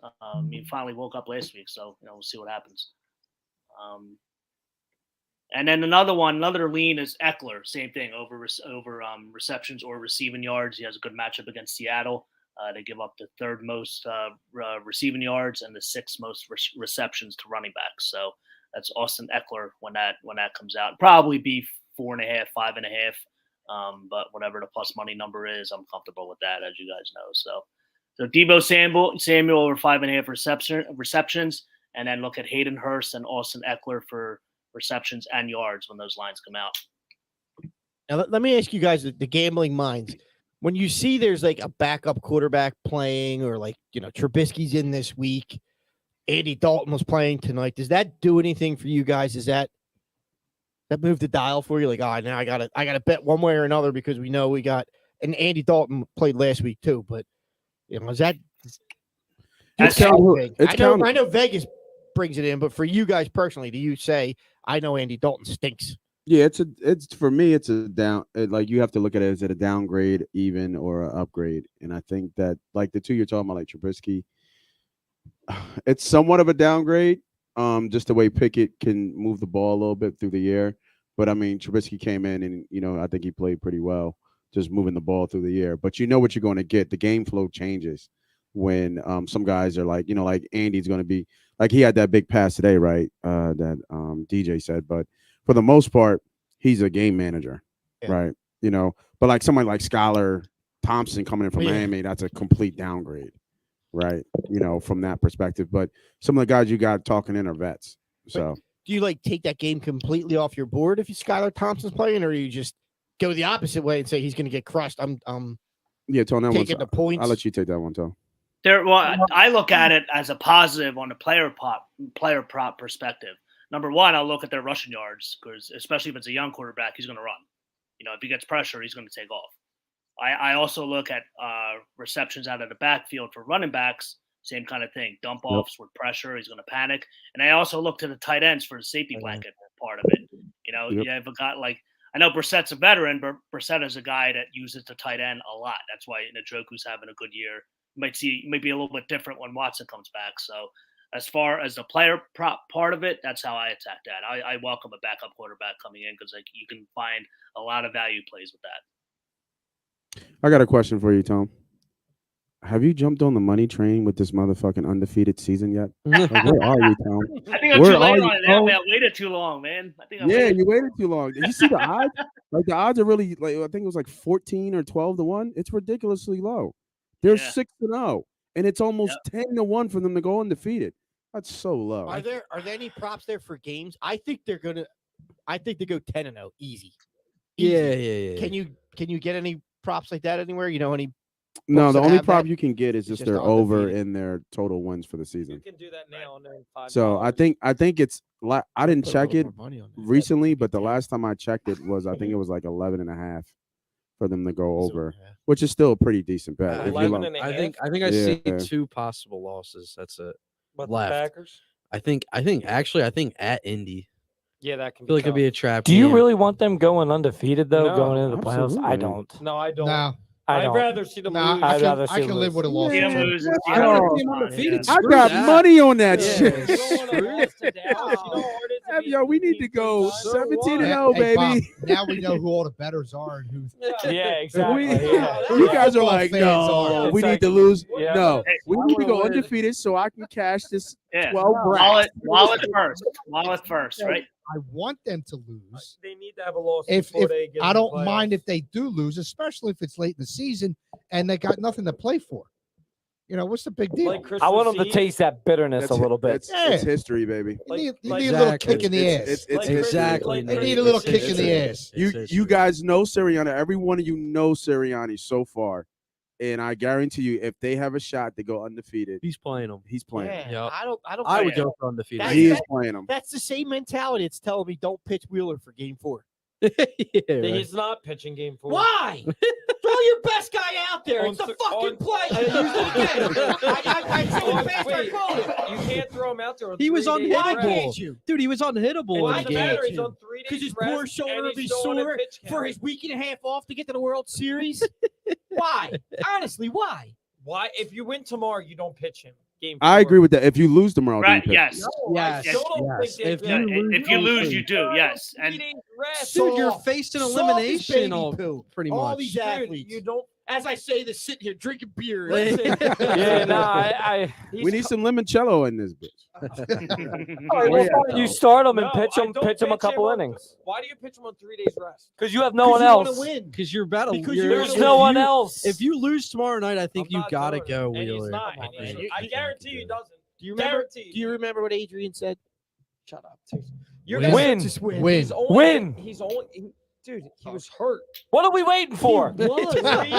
He finally woke up last week, so we'll see what happens. And then another lean is Eckler. Same thing over receptions or receiving yards. He has a good matchup against Seattle. They give up the third most receiving yards and the sixth most receptions to running backs. So that's Austin Eckler when that comes out. Probably be 4.5, 5.5. But whatever the plus money number is, I'm comfortable with that, as you guys know. So Deebo Samuel over 5.5 receptions, and then look at Hayden Hurst and Austin Eckler for receptions and yards when those lines come out. Now, let me ask you guys, the gambling minds. When you see there's like a backup quarterback playing, or like, Trubisky's in this week, Andy Dalton was playing tonight, does that do anything for you guys? Is that move the dial for you? Like, now I gotta bet one way or another because we know we got, and Andy Dalton played last week too, but is that It's I counting. know Vegas brings it in, but for you guys personally, do you say, I know Andy Dalton stinks? Yeah, it's for me, it's a down. Like, you have to look at it, is it a downgrade, even, or an upgrade? And I think that, like, the two you're talking about, like Trubisky, it's somewhat of a downgrade. Just the way Pickett can move the ball a little bit through the air. But I mean, Trubisky came in and I think he played pretty well, just moving the ball through the air. But you know what you're going to get. The game flow changes when some guys are like, like Andy's going to be like, he had that big pass today, right? That DJ said, but for the most part, he's a game manager, right? But like somebody like Skylar Thompson coming in from Miami, that's a complete downgrade, right? From that perspective. But some of the guys you got talking in are vets. So do you like take that game completely off your board if Skylar Thompson's playing, or you just go the opposite way and say he's going to get crushed? I'm Tone, that taking the points. I'll let you take that one, Tone. I look at it as a positive on the player prop perspective. Number one, I'll look at their rushing yards, because especially if it's a young quarterback, he's going to run. If he gets pressure, he's going to take off. I also look at receptions out of the backfield for running backs. Same kind of thing. Dump offs with pressure, he's going to panic. And I also look to the tight ends for the safety blanket part of it. You have a guy like, I know Brissett's a veteran, but Brissett is a guy that uses the tight end a lot. That's why Njoku's having a good year. You might be a little bit different when Watson comes back. So as far as the player prop part of it, that's how I attack that. I welcome a backup quarterback coming in, because you can find a lot of value plays with that. I got a question for you, Tom. Have you jumped on the money train with this motherfucking undefeated season yet? Like, where are you, Tom? I think I'm too late on it. I waited too long, man. You waited too long. Did you see the odds? Like, the odds are really, like, I think it was like 14 or 12-1. It's ridiculously low. They're 6-0, and it's almost 10-1 for them to go undefeated. That's so low. Are there any props there for games? I think they go 10-0 easy. Yeah. Can you get any props like that anywhere? Any? No, the only prop that? you can get is just their undefeated. over in their total wins for the season. You can do that now. So I think it's. I didn't Put a check little it more money on that. recently, but the last time I checked it was, I think it was like 11.5 for them to go over, which is still a pretty decent bet. If you look. I think I see 2 possible losses. That's it. But left. the Packers? I think at Indy. Yeah, that can I feel like it'd be a trap. Do you game. really want them going undefeated though, No, going into the playoffs? I absolutely. don't. No, I don't. No, I'd don't. rather see them no, lose. I I'd rather can, see I can them live with a loss. See or him two. lose. I don't think undefeated. I Screw got that. money on that Yeah. shit. You don't want to lose to Dallas. You know how hard it is to beat Yo, we need to 15 go times? 17-0, Hey, Bob, baby. now we know who all the bettors are and who. Yeah. Exactly. You guys are like, no, we need to lose. Yeah. No, Hey, we need to go undefeated so I can cash this 12 Wallet bracket. first, right? I want them to lose. They need to have a loss If before they get I in the don't mind playoffs. if they do lose, especially if it's late in the season and they got nothing to play for. What's the big deal? Like I Christmas want them to Eve. taste that bitterness a little bit. It's history, baby. You need a like little kick in the it's- ass. it's Like history. Exactly. Like They Nate. need a little It's kick in the history. ass. It's history. You guys know Sirianni. Every one of you know Sirianni so far, and I guarantee you, if they have a shot to go undefeated, He's playing them. he's playing. Yeah, Yep. I don't. I would Yeah. go for undefeated. That's- He is playing them. That's the same mentality. It's telling me don't pitch Wheeler for Game 4. yeah, right. He's not pitching Game 4. Why? Throw your best guy out there. On It's a th- fucking on- play. I used it again. I said Oh, it fast. I wait, called it. you can't throw him out there. On He was 3 days Why unhittable. rest. can't you? Dude, he was unhittable It in the doesn't matter. game. He's on 3 days Because his rest, poor shoulder and will he's be still on a sore pitch for count. his week and a half off to get to the World Series. Why? Honestly, why? Why? If you win tomorrow, you don't pitch him. game. I 4. agree with that. If you lose tomorrow, do you Right? pick? Yes. No, I Yes, still don't yes. think If they Yeah, did. if you lose, you do. Yes. 3 And days rest. Dude, you're Soft. facing Soft as elimination baby all poo. pretty All much. these Dude, athletes. you don't. As I say this, sitting here drinking beer. Listen, Yeah, no, I We need some limoncello in this bitch. all right, well, fine, you start them and No, pitch I them, don't pitch them a pitch couple him on- innings Why do you pitch them on 3 days rest? because you have no one else. Win. Because you're about to. Because you're- you There's wanna no win. one else. If you lose tomorrow night, I think I'm you not gotta doing it. go, And he's Wheeler. not. Come on, And man. I guarantee you he doesn't. Do you remember? Guaranteed. Do you remember what Adrian said? Shut up. You're Win. gonna Win. Just win. Win. He's only, Win. He's only. Dude, he was hurt. What are we waiting for? He was. 3 days.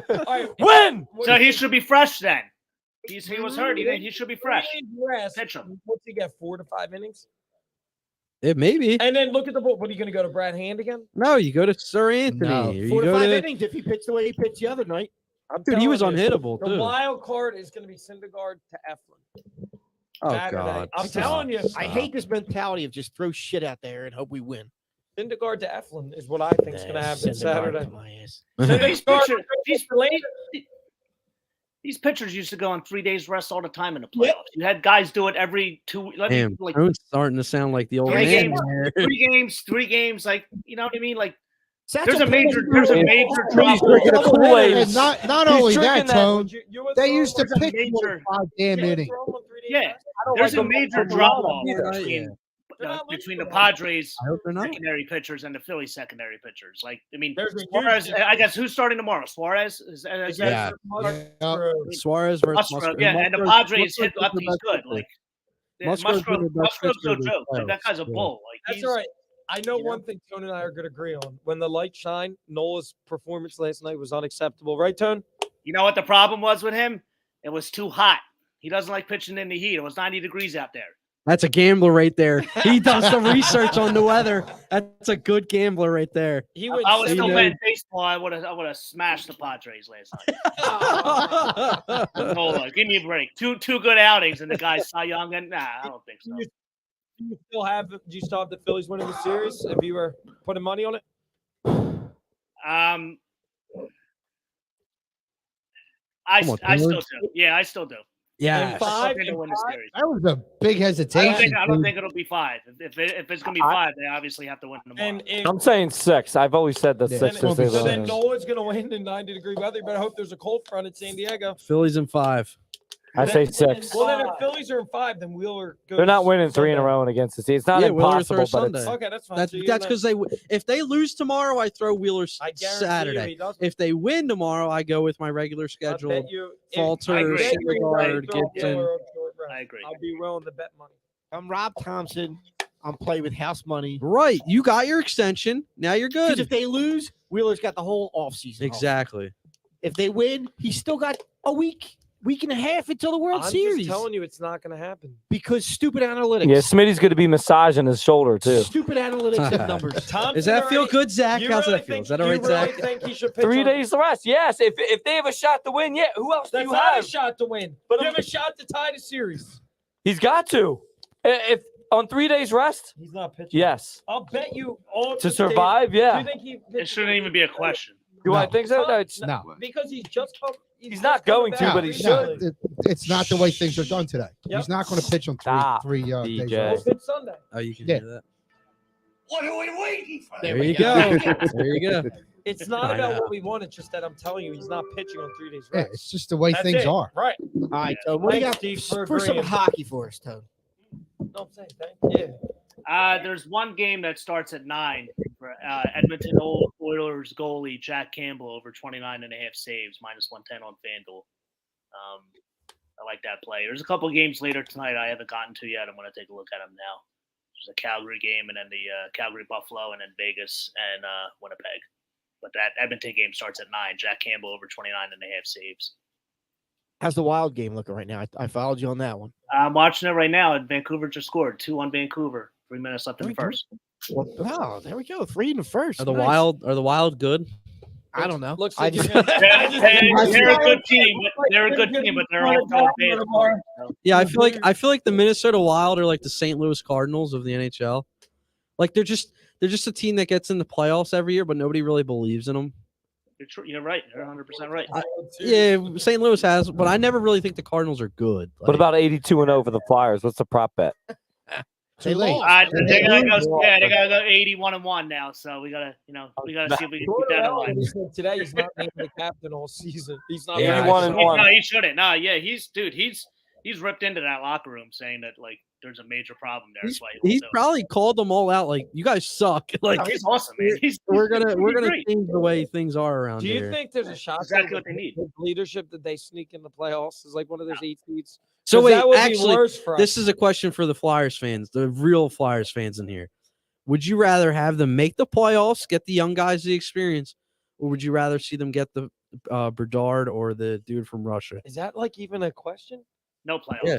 All right, Win. so he should be fresh then. He was hurt. He should be 3 fresh. days rest. Pitch him. What's he get? 4 to 5 innings. It maybe. And then look at the vote. What are you going to go to Brad Hand again? No, you go to Sir Anthony. No. or you 4 to go 5 to, innings if he pitched the way he pitched the other night. dude, he was telling you, unhittable The too. wild card is going to be Syndergaard to Eflin. Oh Saturday. God. I'm Stop. telling you. I hate this mentality of just throw shit out there and hope we win. Syndergaard to Eflin is what I think is going to happen Saturday. These pitchers, Late. these pitchers used to go on 3 days rest all the time in the playoffs. You had guys do it every 2 Damn, like Tone's starting to sound like the old Three man. games. here. 3 games. Like, you know what I mean? Like, That's there's a major He's drop drinking a off. Kool-Aid. And not He's only that, drinking that. Tone, they used to There's a pick major- 5 damn innings. Yeah, there's a major drop off either. between the Padres I hope they're not. secondary pitchers and the Phillies secondary pitchers. Like, I mean, There's a huge Suarez. difference. I guess who's starting tomorrow? Suarez. Is Yeah. Suarez versus Musgrove. Yeah, and the Musgrove- Padres hit Musgrove's lefties the good. best Like, Musgrove's been the best Musgrove's no pitcher of the joke. Like, that playoffs. guy's a Yeah. bull. Like, That's he's- all right. I know you know? one thing Tone and I are going to agree on. When the lights shine, Nola's performance last night was unacceptable. Right, Tone? You know what the problem was with him? It was too hot. He doesn't like pitching in the heat. It was 90 degrees out there. That's a gambler right there. He does the research on the weather. That's a good gambler right there. He If went I was you still know- playing baseball, I would have smashed the Padres last night. Nola, give me a break. Two good outings, and the guy's Cy Young. And nah, I don't think so. Do you still have the Phillies winning the series if you were putting money on it? I Come on, still Taylor. do. Yeah, I still do. Yeah. In five, I think they'll win the in series. That was a big hesitation. I don't dude. think it'll be 5. If it's gonna be 5, they obviously have to win tomorrow. And if I'm saying 6. I've always said that Yeah, 6 it's is gonna be the so then winner. Nola's going to win in 90-degree weather. You better hope there's a cold front at San Diego. Phillies in 5. I say 6. Well, then if Phillies are in 5, then Wheeler goes. They're not winning 3 in a Sunday. row and against the team. It's not Yeah, Wheeler impossible, throws but it's Sunday. Okay, that's fine. That's So you're that's gonna- because if they lose tomorrow, I throw Wheeler I guarantee you Saturday. he doesn't. If they win tomorrow, I go with my regular I schedule. bet you, if- Falter, I agree. Syndergaard, Throw Gibson. Wheeler on short rest. I agree. I'll be willing to bet money. I'm Rob Thompson. I'm playing with house money. Right, you got your extension. Now you're Because good. if they lose, Wheeler's got the whole offseason. home. Exactly. If they win, he's still got a week and a half until the World I'm Series. just telling you, it's not going to happen. Because stupid analytics. Yeah, Smitty's going to be massaging his shoulder too. Stupid analytics and numbers. Thompson Does that feel already- good, Zach? you How's really that feel? think- Is that all you right, really Zach? think he should pitch 3 on- days to rest. Yes, if they have a shot to win, yeah. Who else do That's you not have? a shot to win. But But you I'm- have a shot to tie the series. He's got to. If on 3 days rest, He's not pitching. yes. I'll bet you all To the survive, Do you yeah. think he? It shouldn't even be a question. Do I No. think so? No, it's No. Because he's just come. He's not going to, No, but he no, should. it's not the way things are done today. Yep. He's not going to pitch on Stop, three days. DJ. off. We'll pitch Sunday. Oh, you can Yeah. do that. What are we waiting for? There you go. There you go. It's not I about know. what we want. It's just that I'm telling you, he's not pitching on 3 days Yeah, rest. it's just the way That's things it. are. Right. All right, Tone. What do you Thanks, got Steve, for for some agreeing. hockey for us, Tone? No, I'm saying thank you. There's one game that starts at 9 for Edmonton Oilers goalie Jack Campbell over 29.5 saves, -110 on FanDuel. I like that play. There's a couple games later tonight I haven't gotten to yet. I'm going to take a look at them now. There's a Calgary game and then the Calgary Buffalo and then Vegas and Winnipeg. But that Edmonton game starts at 9. Jack Campbell over 29.5 saves. How's the Wild game looking right now? I followed you on that one. I'm watching it right now. And Vancouver just scored 2-1 Vancouver. 3 minutes left in the Very good. first. Oh, there we go. 3 in the first. Are the Nice. Wild good? I don't know. Looks I like just, you're gonna- I just- They're a good team. They're a good team, but they're all so bad. Yeah, I feel like the Minnesota Wild are like the St. Louis Cardinals of the NHL. Like they're just a team that gets in the playoffs every year, but nobody really believes in them. You're right. You're 100% right. Yeah, St. Louis has, but I never really think the Cardinals are good. What about 82-0 for the Flyers? What's the prop bet? They late. lost. They gotta go. Yeah, they gotta go 81-1 now. So we gotta see if we can keep that in line. Today he's not named the captain all season. He's not. Yeah, 81-1. No, he shouldn't. No, yeah, he's ripped into that locker room saying that like there's a major problem there. He's probably called them all out like, you guys suck. Like, No, he's awesome, man. we're gonna great. change the way things are around Do you here. think there's a shot? Exactly what they need. With leadership that they sneak in the playoffs is like one of those 8 seeds. So 'Cause wait, that would be actually, worse for this us. is a question for the Flyers fans, the real Flyers fans in here. Would you rather have them make the playoffs, get the young guys the experience, or would you rather see them get the Bedard or the dude from Russia? Is that like even a question? No playoffs. Yeah.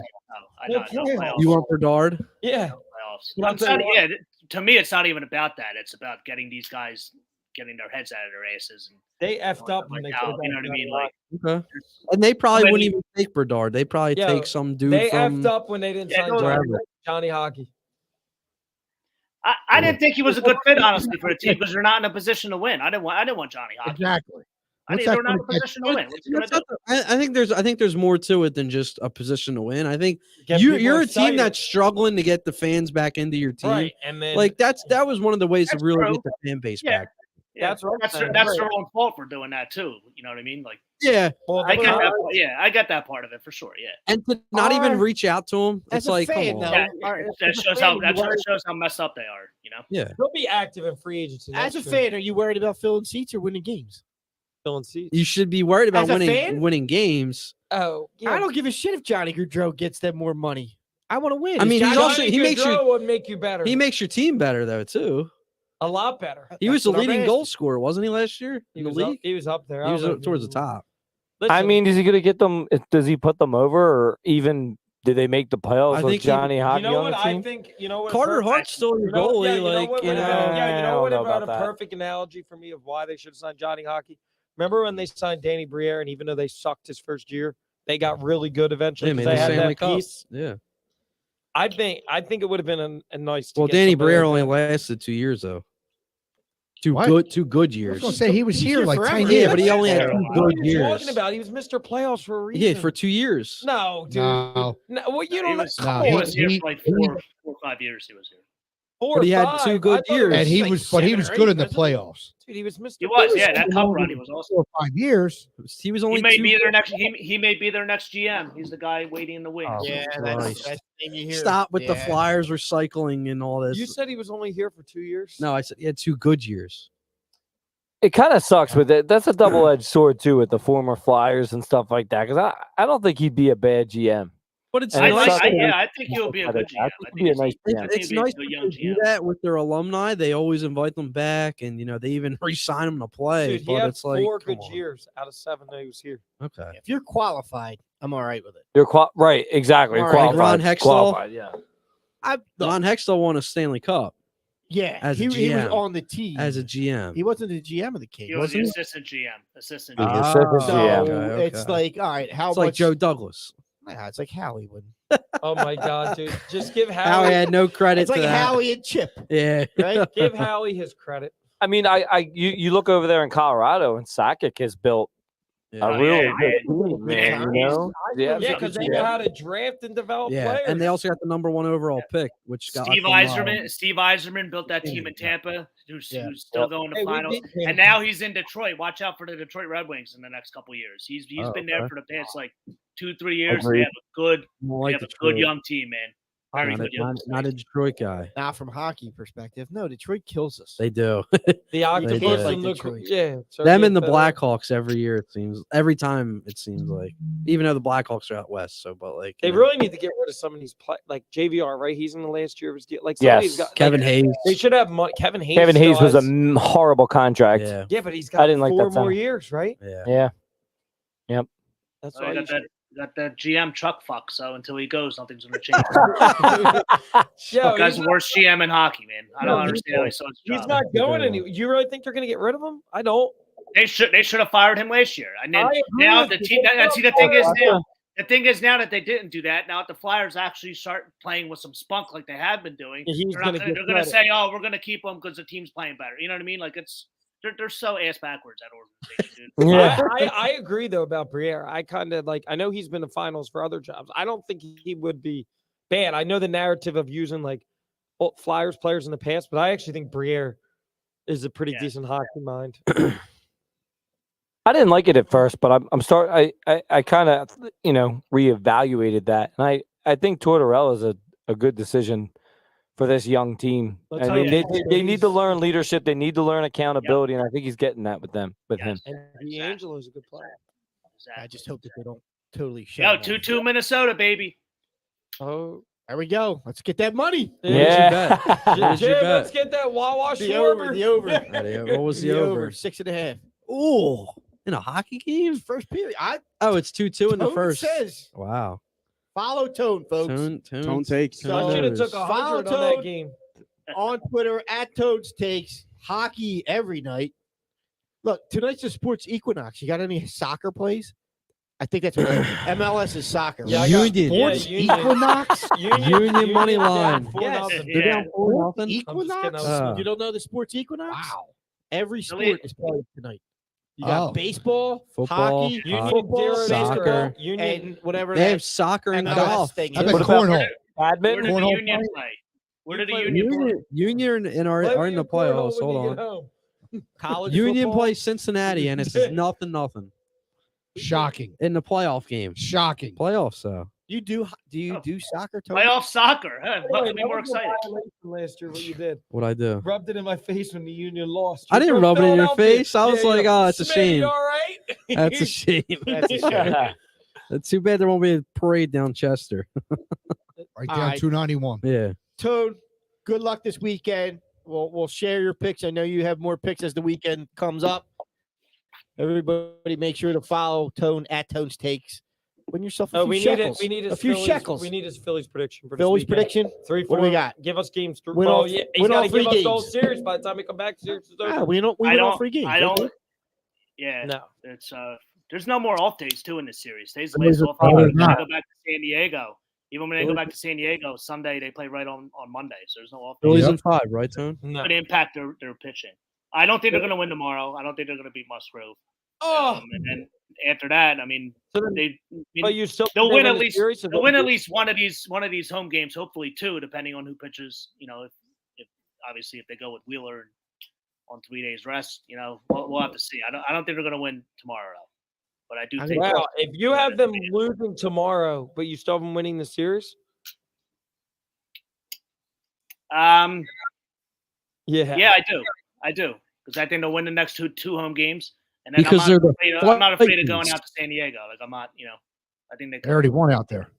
No playoffs. You want Bedard? Yeah. Playoffs. But I'm I'm sorry, telling you yeah, to me, it's not even about that. It's about getting these guys getting their heads out of their asses. And They effed up when like they how, could've you know what I done mean? that. Like, Okay. And they probably How wouldn't many- even take Bedard. They probably Yo, take some dude They from effed up when they didn't Yeah, sign no, Johnny Hockey. I didn't think he was a good fit, honestly, for a team because they're not in a position to win. I didn't want Johnny Hockey. Exactly. They're not in a position to win. What's he gonna That's do? not I think there's more to it than just a position to win. I think Get you're people a team excited. that's struggling to get the fans back into your team. Right, and then Like that was one of the ways to That's really true. get the fan base Yeah. back. Yeah, That's what I'm saying. that's Right. their own fault for doing that too. You know what I mean? Like Yeah, well, I the get that. Flyers- Yeah, I get that part of it for sure. Yeah, and to not even Are- reach out to them, as it's a like, fan, come on. though, that shows how messed up they are. You know. Yeah, They'll be active in free agency. As a next year. fan, are you worried about filling seats or winning games? filling seats. you should be worried about As a fan? winning games. Oh, yeah. I don't give a shit if Johnny Gaudreau gets them more money. I want to win. I mean, Is he's Johnny- also- he makes you- would make you better. He makes your team better though too. a lot better. He was the what I'm leading goal asking. scorer, wasn't he last year He in the was league? Up, he was up there. He was I don't know. towards the top. I Listen, mean, is he going to get them? Does he put them over, or even did they make the playoffs I with think he- Johnny you Hockey know on what the I team? think? You know what? Carter Hart's Hart's still your goalie, like you know. you know what I don't know about a about that. perfect analogy for me of why they should have signed Johnny Hockey? Remember when they signed Danny Briere, and even though they sucked his first year, they got really good eventually They made because the they had Stanley that Cup. piece. Yeah. I think it would have been a nice. To Well, get Danny somebody Briere like only that. lasted 2 years though. Two What? good I was years. gonna say he was He's here here like forever. 10 Yeah, years. but he only had Yeah. 2 What good are you years. talking about? He was Mr. Playoffs for a reason. Yeah, for 2 years. No, dude. No. No, well, you He don't know. was, No, he he- was here he- for like 4 or 5 years. He was here. Four But he or had 2 five. good I thought it years. And he like was, but he 7 was or good 8, in the wasn't he? playoffs. Dude, he was Mr. He was. Playoffs. Yeah, that cup run, he was awesome. 4 or 5 years. He was only He may 2 be their next. He may be their next GM. He's the guy waiting in the wings. Oh, Yeah, Christ. that's the thing you hear. Stop with the Yeah. Flyers recycling and all this. You said he was only here for 2 years. No, I said he had 2 good years. It kind of sucks with it. That's a double-edged sword too with the former Flyers and stuff like that. Because I don't think he'd be a bad GM. But it's And it nice. sucks that I think he'll be a good GM. I think he'd be a nice GM. It's nice when they do that with their alumni. They always invite them back, and they even re-sign them to play. Dude, he but had it's like 4 come good on. years out of 7 that he was here. Okay. If you're qualified, I'm all right with it. You're right, exactly. All right, Qualified. Ron Hextall? Qualified, yeah. Ron Hextall won a Stanley Cup Yeah, as a he was GM. on the team as a GM. He wasn't the GM of the Kings. He was the wasn't assistant GM. Assistant He was GM. the assistant So GM. Okay, it's okay. like, all right, how It's much? like Joe Douglas. Yeah, it's like Howie would. Oh my God, dude! Just give Howie Howie, had no credit It's to like that. Howie and Chip, Yeah. right? give Howie his credit. I mean, you look over there in Colorado, and Sakic has built a Oh, really yeah, good team, man. yeah. You know? Yeah, Yeah, because they know how to draft and develop Yeah, players. and they also got the number 1 overall pick, which got Steve from, Yzerman. Steve Yzerman built that team in Tampa, who's still going to Hey, we finals. beat him. And now he's in Detroit. Watch out for the Detroit Red Wings in the next couple of years. He's Oh, been there okay. for the past like 2-3 years. Agreed. They have a good, I don't like Detroit. young team, man. Very Not good a, young not, not a Detroit guy. Now, from hockey perspective, no, Detroit kills us. They do. the octopus did. and the Detroit. yeah. Them and the Sergei Blackhawks every year, it seems. Every time, it seems like. Even though the Blackhawks are out west. So, but like. They you know. really need to get rid of some of these like JVR, right? He's in the last year of his deal. Like some of these Yes. guys, Kevin like, Hayes. They should have money. Kevin Hayes. Kevin Hayes still was a has- horrible contract. Yeah. yeah, but he's got I didn't like 4 that more sign. years, right? Yeah. Yeah. That's So why you you got that GM Chuck fuck. So until he goes, nothing's going to change. Yo, Guy's he's the worst GM in hockey, man. I don't No, understand how he saw his he's job. not going anywhere. You really think they're going to get rid of him? I don't. They should have fired him last year. And then I agree now with the you. team. They And see, the should thing have is fired now. him. The thing is now that they didn't do that. Now if the Flyers actually start playing with some spunk like they have been doing, He's they're gonna going get to credit. say, "Oh, we're going to keep him because the team's playing better." You know what I mean? Like it's they're so ass backwards that organization, dude. Yeah, I agree though about Briere. I kind of like. I know he's been to finals for other jobs. I don't think he would be bad. I know the narrative of using like Flyers players in the past, but I actually think Briere is a pretty decent hockey mind. I didn't like it at first, but I kind of reevaluated that, and I think Tortorella is a good decision for this young team. Let's I mean, hope they need to he's- learn leadership. They need to learn accountability, and I think he's getting that with him. Yes. And D'Angelo is a good player. Exactly. I just hope that they don't totally shut Yo, him out. 2-2 Minnesota, baby. Oh, There we go. Let's get that money. yeah. Where'd you Jim, bet? let's get that Wawa The over. The over. What was the over? 6.5. Ooh, in a hockey game? First period. Oh, it's 2-2 in the Tone first. says Wow. follow Tone, folks. Tone takes. I should have took knows. 100 on Follow that game. On Twitter at Toads Takes hockey every night. Look, tonight's the sports equinox. You got any soccer plays? I think that's what MLS is soccer. Yeah, I got- Union. yeah, Sports Union. equinox. Union money down line. 4-0. Yes. They're down Yeah. 4-0. I'm just Equinox? kidding, I was- You don't know the sports equinox? Wow. Every Really? sport is played tonight. You got Oh. baseball, Football, hockey, Union football, Zero basketball, soccer. Union. and whatever They that have soccer and MLS golf. thing How is. about What about- cornhole? Where Badminton. did the Cornhole Union play? play? Where did the play Union play? Union are in the playoffs. Hold on. College Union football. plays Cincinnati, and it's nothing Shocking. in the playoff game. Shocking. Playoffs, though. You do you do soccer, Tony? Playoff soccer. Huh? Wait, I'd be that more was a excited. violation last year, what you did. What I do? Rubbed it in my face when the Union lost. I didn't You're rub from it in your Philadelphia. face. I was like, yeah. oh, that's a Smitty, shame. you all right? That's a shame. That's a shame. It's too bad there won't be a parade down Chester. Right All down right. 291. Yeah. Toad, good luck this weekend. We'll share your picks. I know you have more picks as the weekend comes up. Everybody, make sure to follow Tone at Tone's Takes. Win yourself a Oh, few we need shekels. it. We need his a few Phillies, shekels. We need his Phillies prediction for this Phillies weekend. prediction. 3-4. What do we got? Give us games. Win Well, all- yeah, he's win got all to three give us the whole games. series by the time we come back. Series is over. Ah, we don't. We I win all don't. 3 games. I don't. Yeah. No. It's there's no more off days too in this series. Today's the Phillies last are off day. probably When they not. go back to San Diego. Even when they go back to San Diego, Sunday they play right on Monday. So there's no off days. Phillies Yep. in 5, right, Tone? No. But impact their pitching. I don't think they're going to win tomorrow. I don't think they're going to beat Musgrove. Oh, And then after that, I mean, so then, but you still they'll think win they're at in the least series, so they'll win at least one of these home games. Hopefully 2, depending on who pitches. You know, if obviously if they go with Wheeler on 3 days rest, you know, we'll have to see. I don't think they're going to win tomorrow, though. But I do think. Wow, if you have them losing tomorrow, but you still have them winning the series, Yeah, yeah, I do, because I think they'll win the next two home games, and then Because they're the I'm not afraid of going Vikings. out to San Diego. Like I'm not, I think They already won out there.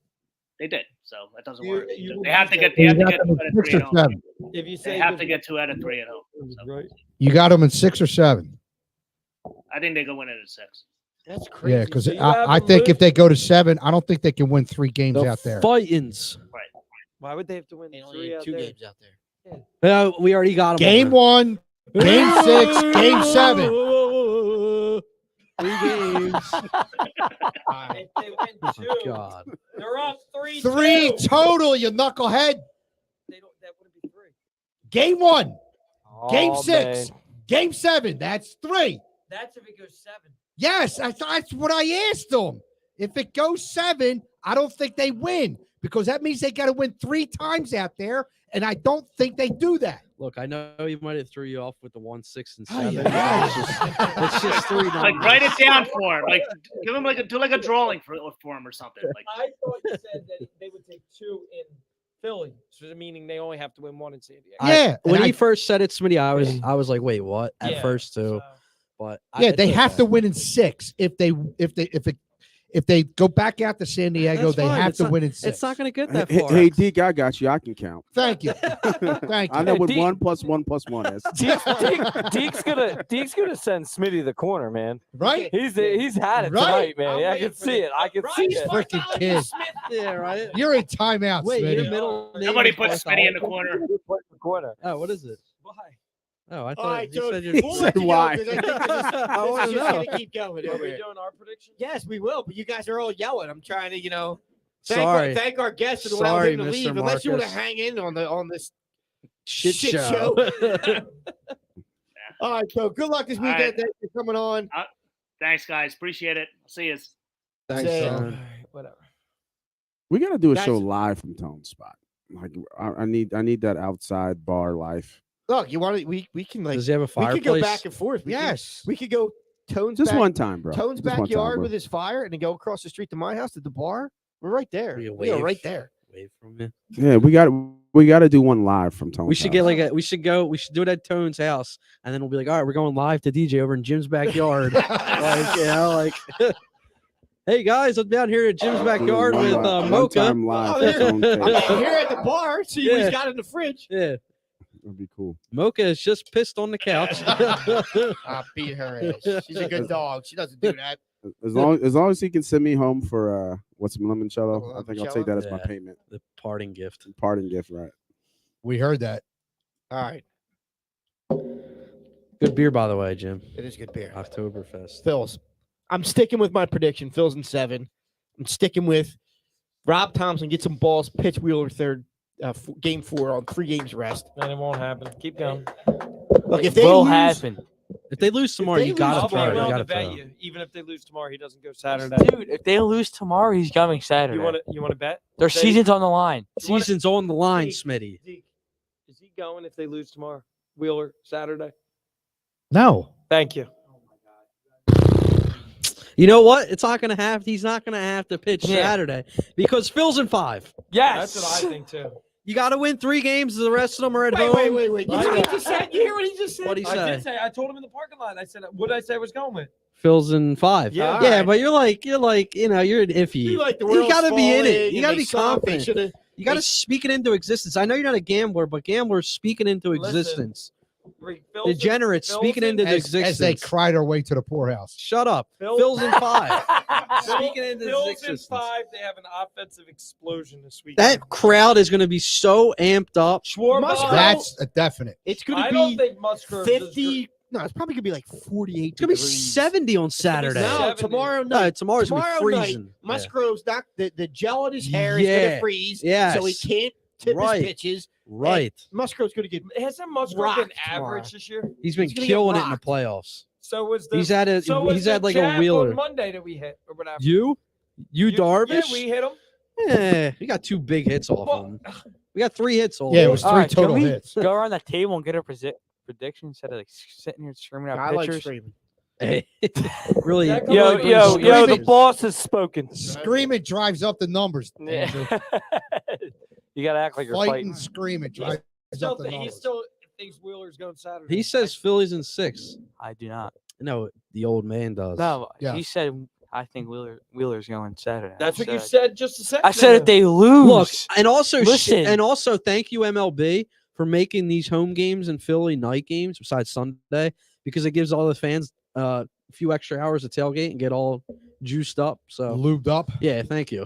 they did, so that doesn't You- work. you They have to get You they have to got get them 2 out in of 6 3 or at home. 7. if you say They have to get 2 out of 3 at home. So right. You got them in 6 or 7. I think they go win it at 6. That's crazy. Yeah, because So you have I them think if lose- they go to 7, I don't think they can win 3 games The out there. Fightins. Why would they have to win They only 3 need out 2 there? games out there. Yeah, we already got them. Game 1, game 6, game 7. 3 games. If they win Oh, 2, God. they're up 3. 3 total, you knucklehead. They don't. That wouldn't be 3. Game 1, game Oh, 6, man. game 7. That's 3. That's if it goes 7. Yes, that's what I asked them. If it goes 7, I don't think they win because that means they got to win 3 times out there, and I don't think they do that. Look, I know you might have threw you off with the 1, 6, and Oh, 7. yeah. It's just 3 numbers. Like write it down for him. Like give him do a drawing for him or something. Like I thought you said that they would take 2 in Philly, so meaning they only have to win 1 in San Diego. Yeah, When and he I- first said it, Smitty, I was like, wait, what? At Yeah, first, too. so- But Yeah, it's they have to okay. win in 6. If they go back out to San Diego, That's they fine. have It's to not- win in 6. It's not going to get that Hey, far. hey, Deke, I got you. I can count. Thank you. Thank I you. know what Deke- 1 + 1 + 1 is. Deke's gonna send Smitty the corner, man. Right? He's had it Right. tonight, man. I'm Yeah, I waiting can for see the- it. I can see Ryan it. Freaking Bartholomew kid. Smith. Yeah, right. You're in timeout, Wait, your Smitty. middle name somebody is put Smitty in the Bartholomew? corner. Oh, what is it? Why? Oh, I All thought right, you so said we'll your let you go, Why? 'cause I think this is wanna just know. going to keep going. Are over we here. doing our prediction? Yes, we will, but you guys are all yelling. I'm trying to, Sorry. thank our guests and allow Sorry, him to Mr. leave. Unless you want to Marcus. hang in on this Shit shit show. show. All right, so good luck this All right. weekend. Thanks for coming on. Thanks, guys. Appreciate it. See you. Thanks, Say- son. All right, whatever. We got to do a Guys- show live from Tone's spot. Like I need that outside bar life. Look, you want to? We can like Does he have a we fireplace? could go back and forth. Yes. we could go Tone's Just back, one time, bro. Tone's Just one time, backyard bro. with his fire, and then go across the street to my house at the bar. We're right there. We We are wave. right there. Wave from you. Yeah, we got to do one live from Tone's. We should get like we should do it at Tone's house, and then we'll be like, all right, we're going live to DJ over in Jim's backyard. Hey guys, I'm down here at Jim's backyard with Mocha. One live Oh, from yeah. Tone's I'm house. here at the bar. See what Yeah. he's got in the fridge. Yeah, That'd be cool. Mocha is just pissed on the couch. I beat her ass. She's a good dog. She doesn't do that. As long as he can send me home for what's some limoncello, I think I'll Limoncello? take that as my Yeah. payment, The parting gift. parting gift, right? We heard that. All right, Good beer, by the way, Jim. it is good beer. Oktoberfest. Phil's. I'm sticking with my prediction. Phil's in 7. I'm sticking with Rob Thompson. Get some balls. Pitch Wheeler third. Game 4 on 3 games rest. Then it won't happen. Keep going. Look, if It they will lose, happen. If they lose tomorrow, they you lose gotta I'll be throw. You willing to gotta bet throw. you, even if they lose tomorrow, he doesn't go Saturday. Dude, if they lose tomorrow, he's coming Saturday. You want to bet? Their Say- season's on the line. You wanna- Season's on the line, Zeke, Smitty. Zeke, is he going if they lose tomorrow? Wheeler Saturday. No. Thank you. You know what? It's not gonna have. He's not gonna have to pitch Yeah. Saturday because Phil's in 5. Yes. That's what I think too. You got to win 3 games. The rest of them are at home. wait. You Right. hear what he just said? You hear what he just said? What'd he I say? did say. I told him in the parking lot. I said, "What did I say I was going with?" Phil's in 5. Yeah. yeah, but you're like, you're an iffy. You like the You world's gotta be in it. falling You and gotta they be suck, they confident. shoulda- You got to speak it into existence. I know you're not a gambler, but gamblers speak it into Listen, existence. Phil's in- Degenerates Phil's speak it in- into As they existence. cried our way to the poorhouse. Shut up. Phil- Phil's in 5. Phil- Speaking into Phil's in existence. 5. They have an offensive explosion this week. That crowd is going to be so amped up. Schwarber. That's a definite. It's going I to don't be think Musgrove is 50. No, it's probably going to be like 48. It's going to be degrees. 70 on Saturday. No, 70. tomorrow No, night. tomorrow's going to be Tomorrow night, freezing. Musgrove's not the gel in his hair is going Yeah. to freeze, Yes. so he can't tip Right. his pitches. Right. Musgrove's going to get. Hasn't Musgrove Rocked been tomorrow. average this year? He's been He's gonna get killing it in the rocked. playoffs. So was the. He's had a so was he's the had like a jab wheeler. on Monday that we hit or whatever. You Darvish? Yeah, we hit him. We got 2 big hits off Well, him. We got 3 hits off Yeah, it him. was All 3 right, can total we hits. Go around the table and get a prediction instead of like sitting here screaming out I like pitchers. screaming. Hey, really. That could Yo, really yo, be yo! The screaming. boss has spoken. Screaming drives up the numbers. Andrew. You gotta act like you're Fighting, fighting. screaming He drives still, up the he numbers. still thinks Wheeler's going Saturday. He says Phillies in 6. I do not. No, the old man does. No, Yeah. he said I think Wheeler's going Saturday. That's I what you said. said just a second. I said if ago. they lose. Look, and also Listen. and also thank you MLB for making these home games and Philly night games besides Sunday because it gives all the fans a few extra hours to tailgate and get all juiced up. So Lubed up. yeah, thank you.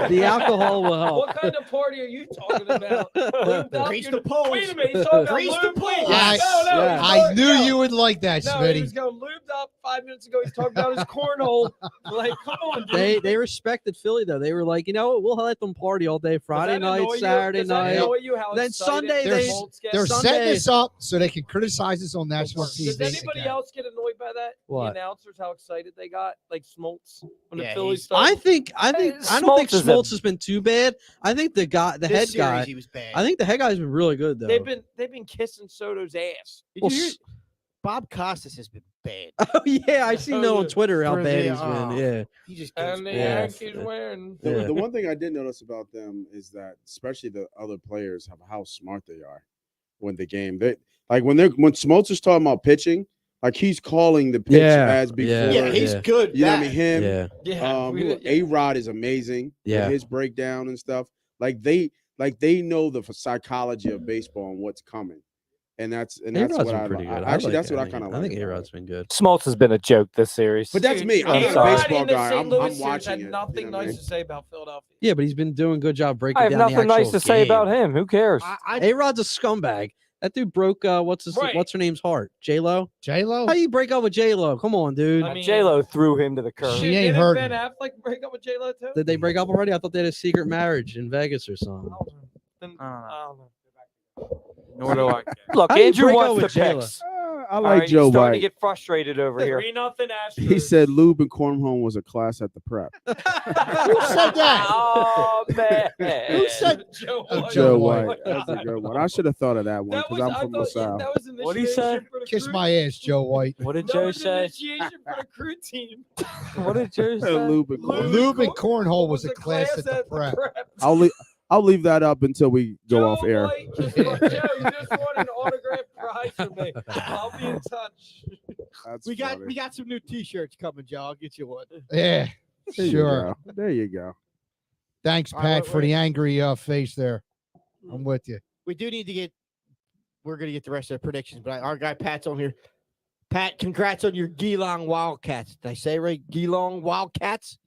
The alcohol will help. What kind of party are you talking about? Lubed up? Grease You're- the poles. Wait a minute. He's talking about Grease the lubed poles. up. Yes. No, Yeah. he's I talking- knew no. you would like that, No, he Smitty. was going lubed up 5 minutes ago. He's talking about his cornhole. Like, come on, dude. They respected Philly though. They were like, you know what, we'll let them party all day, Does Friday that annoy night, you? Saturday Does that night. annoy you how Then excited Sunday the they- Colts get? They're Sunday- setting this up so they can criticize us on national TV. Does anybody else get annoyed by that? What? The announcers, how excited they got, like Smoltz when Yeah, the Phillies he's- started. I think I don't think Smoltz is a- Smoltz has been too bad. I think the head This series, guy. he was bad. I think the head guy's been really good though. they've been kissing Soto's ass. Did Well, you hear? Bob Costas has been bad. Oh yeah, I seen that Oh, on yeah. Twitter how For bad the- he's been. oh. Yeah. He just goes And the Yeah. Yankees win. The, Yeah. the one thing I did notice about them is that, especially the other players, how smart they are when the game. They like when Smoltz is talking about pitching, like he's calling the pitch Yeah, as before. yeah. Yeah, he's Yeah. good. You know what I mean? back. Him, Yeah. Yeah, A Rod is amazing. Yeah. with his breakdown and stuff. Like they know the psychology of baseball and what's coming, and that's A-Rod's what been I pretty like. good. Actually, like that's it. what I kind of like. I think about A-Rod's it. been good. Smoltz has been a joke this series. But that's Dude, me. I'm I'm not sorry. a baseball in the guy. St. I'm Louis series watching had it. nothing you know what I nice mean? to say about Philadelphia. Yeah, but he's been doing a good job breaking I have down nothing the nice actual to say about game. him. Who cares? A-Rod's a scumbag. That dude broke what's Right. her name's heart? J-Lo? J-Lo? How you break up with J-Lo? Come on, dude. I mean- J-Lo threw him to the curb. She ain't Didn't hurting. Ben Affleck break up with J-Lo too? Did they break up already? I thought they had a secret marriage in Vegas or something. Then, I don't know. I don't know. Nor do I. Look, How do you Andrew break up wants with the J-Lo? picks. I All like right, Joe you're starting White. to get frustrated over here. 3-0 Astros. He said lube and cornhole was a class at the prep. Who said that? Oh man. Who said Joe Oh, White? Joe Joe White. White. That's a good one. I should have thought of that one That because was, I'm I from the thought, yeah, South. that was What'd he say? initiation for the Kiss crew. my ass, Joe White. What did That Joe was say? initiation for the crew team. What did Joe say? Lube and cornhole. Lube and cornhole was a class at the prep. I'll leave that up until we go Joe off air. White just Joe, you just won an autographed prize from me. I'll be in touch. That's we funny. got some new T-shirts coming, Joe. I'll get you one. Yeah, There you sure. go. There you go. Thanks, All Pat, right, for the angry face there. I'm with you. We do need to get. We're gonna get the rest of the predictions, but our guy Pat's on here. Pat, congrats on your Geelong Wildcats. Did I say it right? Geelong Wildcats.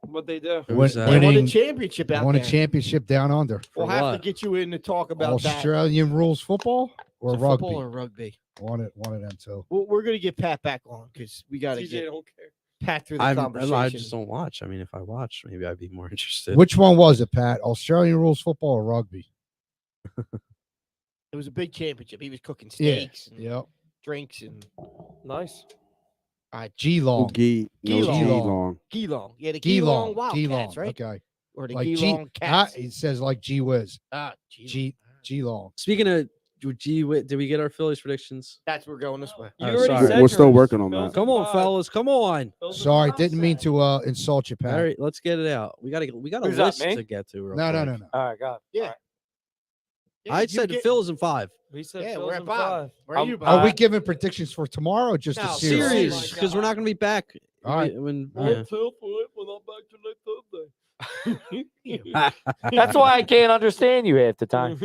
What they do? Who's Win- that? They won Winning- the championship out Won a there. championship down under. We'll For have to what? get you in to talk about that. Australian rules football or Is it rugby? football or rugby? One of them too. We're gonna get Pat back on because we got to TJ get don't care. Pat through the I conversation. just don't watch. I mean, if I watch, maybe I'd be more interested. Which one was it, Pat? Australian rules football or rugby? It was a big championship. He was cooking Yeah. steaks and Yep. drinks and Nice. Geelong. Geelong. Geelong. Yeah, the Geelong Geelong. Wildcats, Geelong. right? Okay. Or the Like Geelong Cats. It says like Gee Whiz. Geelong. Geelong. Speaking of did we get our Phillies predictions? That's we're going this way. You Oh, already sorry. said We're still yours. working on Phil's that. Come in on, five. fellas. Come on. Phil's in Sorry, five. didn't mean to insult you, Pat. All right, let's get it out. We got a Who's that, list me? to get to. Real No, no, quick. no, no. All right, got it. Yeah. All right. Yeah, I you said get- Phil's in 5. We said Yeah, Phil's we're at in Bob. five. Where are I'm- you, All Bob? Are we right. giving predictions for tomorrow or just No, a series. series? my Series, because we're not going to be back. All right. When, We're yeah. till for it. We're not back till next Thursday. That's why I can't understand you half the time.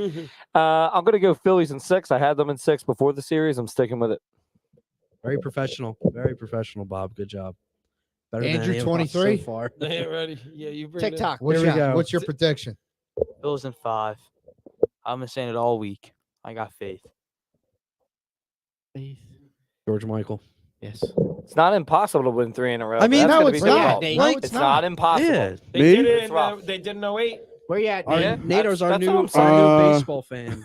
I'm going to go Phillies in 6. I had them in 6 before the series. I'm sticking with it. Very professional. Very professional, Bob. Good job. Better than Andrew, any of us 23? so far. They ain't ready. Yeah, you bring it in. TikTok. What's Here we your, go. what's your prediction? Bills in 5. I've been saying it all week. I got faith. George Michael. Yes. It's not impossible to win 3 in a row. I but mean, that's no, gonna it's be not. difficult. Nate. No, No, It's not impossible. Yeah. They Me? did it. It's rough. They did in 08. Where you at, Our, Nate? Nader's our that's what new, I'm saying. our new baseball fan.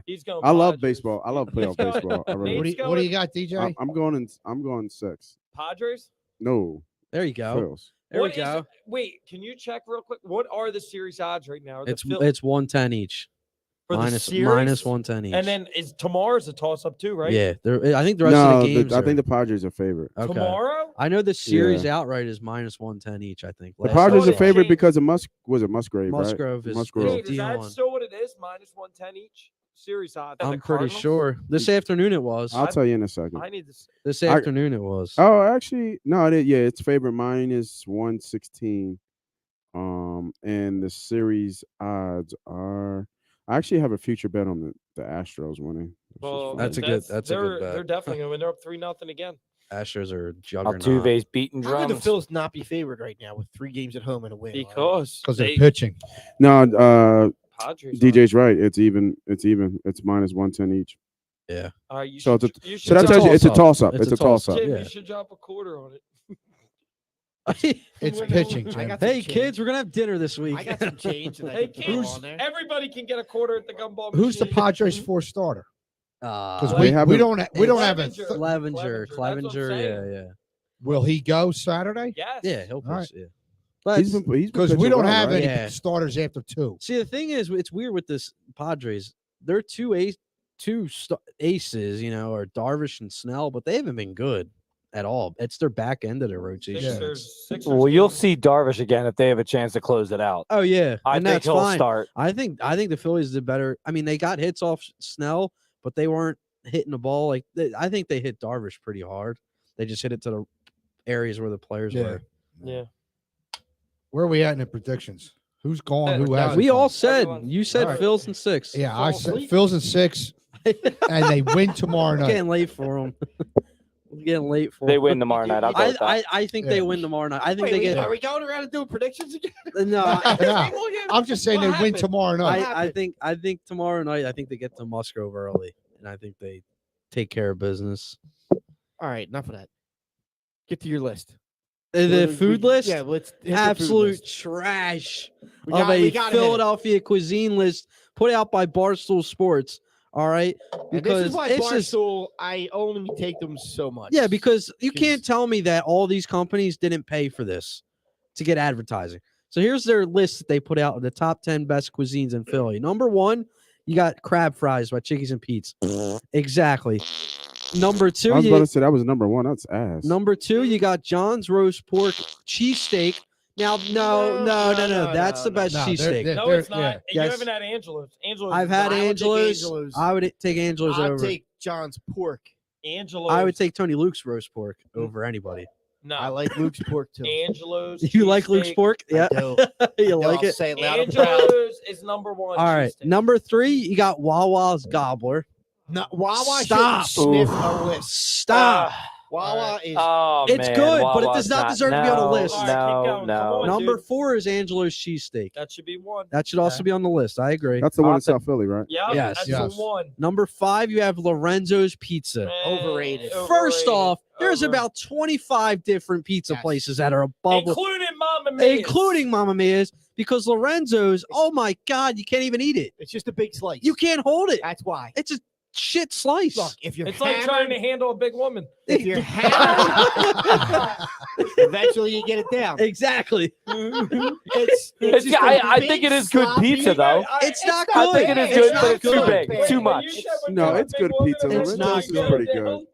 He's going. I love Padres. baseball. I love playoff going- baseball. I really Nate's do. What do you got, DJ? I'm going 6. Padres. No, There you go. Phils. There What we is- go. Wait, can you check real quick? What are the series odds right now? Are the It's Phil- it's 110 each. for the Minus series? minus 110 each. And then is tomorrow's a toss up too, right? Yeah, I think the rest No, of the games. I think are- the Padres are favorite. okay. Tomorrow? I know the series outright is minus 110 each. I think The last Padres time are I favorite Changed. because of Musgrave, right? Musgrove is Musgrove. Wait, is Dion. that still what it is? Minus 110 each series odds. And the I'm pretty Cardinals? sure this afternoon it was. I'll tell you in a second. I need to. This I- afternoon it was. Oh, actually, no, it's favorite. Mine is 116. And the series odds are. I actually have a future bet on the Astros winning. which is Well, fun. That's a good They're bet. definitely going to win. They're up 3-0 again. Astros are juggernaut. Altuve's beating How could the drums. Phils not be favored right now with 3 games at home and a win? Because Because they're they pitching. No, Padres. DJ's right. It's even. It's minus 110 each. You So should, it's you So that should tells you it's a toss-up. toss up. It's It's a a toss toss-up. up. Jim, yeah. you should drop a quarter on it. It's We're pitching, going- I Jim. got some Hey change. kids, we're gonna have dinner this week. I got some change that I Hey, can throw kids, on there. everybody can get a quarter at the gumball Who's the machine. Padres 4 starter? Because They we haven't- don't have a. Clevenger. Clevenger, Clevenger, that's what I'm Clevenger, saying. yeah. Will he go Saturday? Yes. Yeah, he'll All right. push. Yeah. But He's been Because we pitching don't well, have right? any Yeah. starters after 2. see, the thing is, it's weird with this Padres. They're two aces, are Darvish and Snell, but they haven't been good at all. It's their back end of their rotation. Sixers Well, you'll good. see Darvish again if they have a chance to close it out. Oh yeah, I and think that's he'll fine. start. I think the Phillies did better. I mean, they got hits off Snell, but they weren't hitting the ball like. I think they hit Darvish pretty hard. They just hit it to the areas where the players Yeah. were. Yeah. Where are we at in the predictions? Who's gone? Who We're hasn't? We all gone? said Everyone- you said All right. Phil's in 6. Yeah, I fall said asleep. Phil's in 6, and they win tomorrow It's night. getting late for them. It's getting late for They 'em. win tomorrow night. I'll go with that. I think they Yeah. win tomorrow night. I think Wait, they get. are we going around and doing predictions again? No, I'm just saying What they win happened? tomorrow night. I think tomorrow night. I think they get to Musgrove early, and I think they take care of business. All right, enough of that. Get to your list. The food list, Yeah, let's hit the food absolute list. trash We of got- a we gotta hit it. Philadelphia cuisine list put out by Barstool Sports. All right, And this is why it's just Barstool, I only take them so much. yeah, because you 'Cause- can't tell me that all these companies didn't pay for this to get advertising. So here's their list that they put out of the top 10 best cuisines in Philly. Number 1, you got crab fries by Chickies and Pete's. Exactly. Number 2, I was about to say that was number 1. That's ass. Number 2, you got John's roast pork cheesesteak. Now, no, that's the best No, cheesesteak. No, it's not. yeah. And Yes. You haven't had Angelo's. Angelo's. I've is had not- I would take Angelo's. Angelo's. I would take Angelo's I'll over. take John's pork. Angelo's. I would take Tony Luke's roast pork over anybody. No. I like Luke's pork too. Angelo's. You like Luke's cheesesteak. pork? I Yeah. do. You like I'll it? say it loud and proud. Angelo's is number 1. All right. cheesesteak. Number 3, you got Wawa's Gobbler. No, Wawa Stop. should sniff a list. Stop. Wawa is Oh, It's man, good, but it Wawa's does not deserve to be on the list. All right, keep No, going. Come no. on, Number dude. 4 is Angelo's cheesesteak. That should be 1. That should also be on the list. I agree. That's the one I'll in South Philly, right? Yeah. Yes. That's Yes. the 1. Number 5, you have Lorenzo's Pizza. Overrated. First off, there's Over- about 25 different pizza Yes. places that are above, including Mama Mia's. including Mama Mia's, because Lorenzo's, oh my God, you can't even eat it. it's just a big slice. You can't hold it. That's why. It's a shit slice. Look, if you're It's like trying to hammered, handle a big woman. if you're hammered, eventually you get it down. Exactly. It's It's, just a I big, think it is good sloppy- pizza, though. It's not not good. I think it is bad. good, It's but not it's too good. big. Too When much. you said when No, you're a it's big good woman, pizza. when It's you not get good. it Pretty down, good.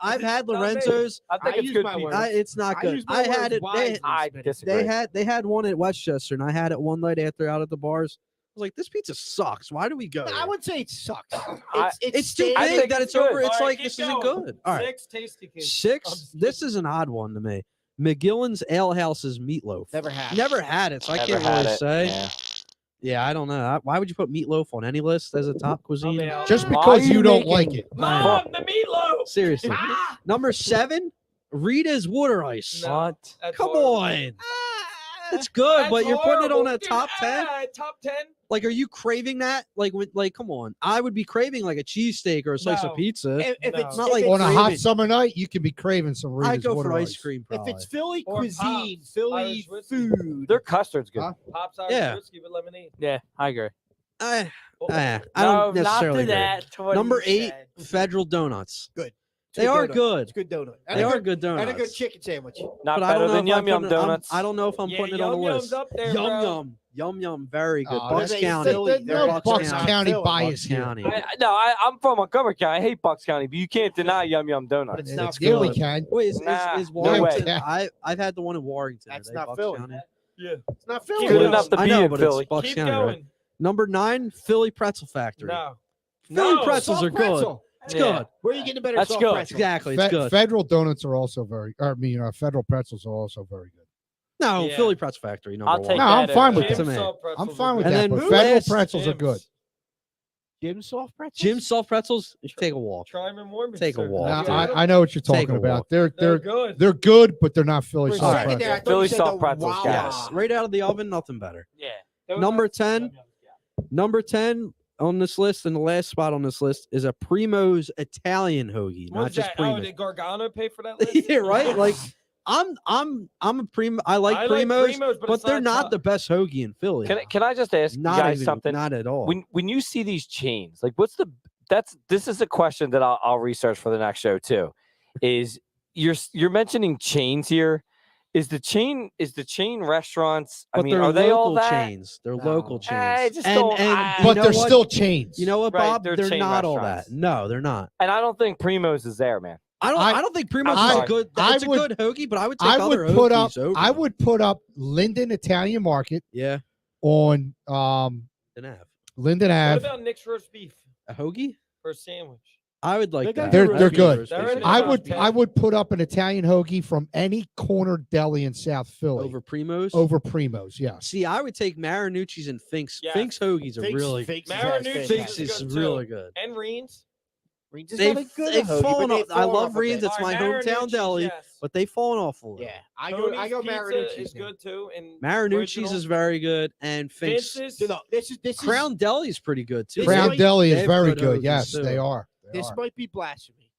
I've had Not me. Lorenzo's. I think I it's use good my pizza. words. It's not I good. use my I had words it. wisely, I Smitty. disagree. They had one at Westchester, and I had it one night after out at the bars. I was like, this pizza sucks. Why do we go? No, I there? wouldn't say it sucks. I- It's too I big think that it's it's over. good. It's All right, like keep this isn't going. good. All right. 6 tasty cakes. I'm 6. just This kidding. is an odd one to me. McGillen's Ale House's meatloaf. Never had. Never had it, so I Never can't had really it. say. Yeah. Yeah, I don't know. Why would you put meatloaf on any list as a top cuisine? out. Just Why because are you you don't making- like it. Mom, the meatloaf. Seriously. Number 7, Rita's Water Ice. No. What? That's Come horrible. on. It's good, That's but you're putting it on horrible. a Dude, top 10? Top 10? Like, are you craving that? Like, come on. I would be craving like a cheesesteak or a slice No. of pizza. If No. it's Not if like it's- On a hot craving. summer night, you could be craving some Rita's I'd go water for ice cream, if probably. it's Philly Or cuisine, Pops, Philly Irish whiskey. food, Their custard's good. Huh? Pops Irish Yeah. whiskey with lemonade. Yeah, I agree. I Oh, don't necessarily agree. what Number you 8, said. Federal Donuts. Good. It's They good are donut. good. It's a good donut. They are good And a donuts. good chicken sandwich. Not But I better don't know than if I'm Yum Yum putting it- Donuts. I don't know if I'm Yeah, putting it on the Yum Yum's list. up there, Yum bro. Yum. Yum Yum. Very good. Oh, Bucks they- County. they- No Bucks Bucks County. County Philly. bias Bucks here. County. I'm from Montgomery County. I hate Bucks County, but you can't deny Yum Yum Donuts. But it's not It's Yeah, we good. can. Wait, is Nah, no Warrington? way. I've had the one in Warrington. That's Are they not Bucks Philly. County? Yeah. It's not Philly. Good Keep enough to I be know, in but Philly. it's Bucks Keep County, right? going. Number 9, Philly Pretzel Factory. No. Philly No. pretzels Soft are good. pretzel. It's Yeah. good. Where are you getting a better That's soft good. pretzel? Exactly. It's good. Federal donuts are also federal pretzels are also very good. No, Yeah. Philly Pretzel Factory. Number I'll 1. take No, I'm that fine over with Jim's that. to me. soft pretzels I'm fine with And that, then but who federal last- pretzels are Jim's. good. Jim's soft pretzels. Jim's soft pretzels. You should take a walk. Try 'em in Warminster. Take a walk. Now, Yeah. I know what you're Take talking a about. walk. They're good. they're good, but they're not Philly For a soft second there, I pretzels. thought you Philly said soft the pretzels, Wawa. Yes, right out of the oven, nothing better. Yeah. Those Number are- 10. Number 10 on this list, and the last spot on this list is a Primo's Italian hoagie, not What's just that? Primo. Oh, did Gargano pay for that list? Yeah, right. Like I'm a Primo. I like Primos, but, but it's they're not top. the best hoagie in Philly. Can I just ask you Not guys even, something? Not at all. When you see these chains, like what's the this is a question that I'll research for the next show too. Is you're mentioning chains here? Is the chain restaurants? But I mean, they're are they all local that? chains. They're local chains. I just and, don't- and I- you But know they're what? still chains. You know what, Right, Bob? they're They're chain not all that. restaurants. No, they're not. And I don't think Primo's is there, man. I don't think Primo's is I- a good. I It's a would- good hoagie, but I would take I other would put up. hoagies over I them. would put up Linden Italian Market Yeah. on Didn't have Linden What Ave. about Nick's roast beef a hoagie. for a sandwich? I would like They got that. They're- I'd they're be good. interested They're in in that. the I top would 10. I would put up an Italian hoagie from any corner deli in South Philly over Primo's. over Primo's. Yes. See, I would take Marinucci's and Fink's. Yeah. Fink's hoagies are really. Marinucci's Fink's is is good, really too. good. And Reens. Reens is They've, not a good they've hoagie, but fallen they've off. I fallen love off a Reens. bit. It's my All right, hometown Marinucci's, deli, yes. but they've fallen off a little. Yeah, I Tony's go Pizza Marinucci's is now. good too. And Marinucci's original. is very good, and Fink's. Vince's. No, this is Crown Deli is pretty good too. This Crown might- Deli they is have very good good. hoagies, Yes, too. they are. They This are. might be blasphemy,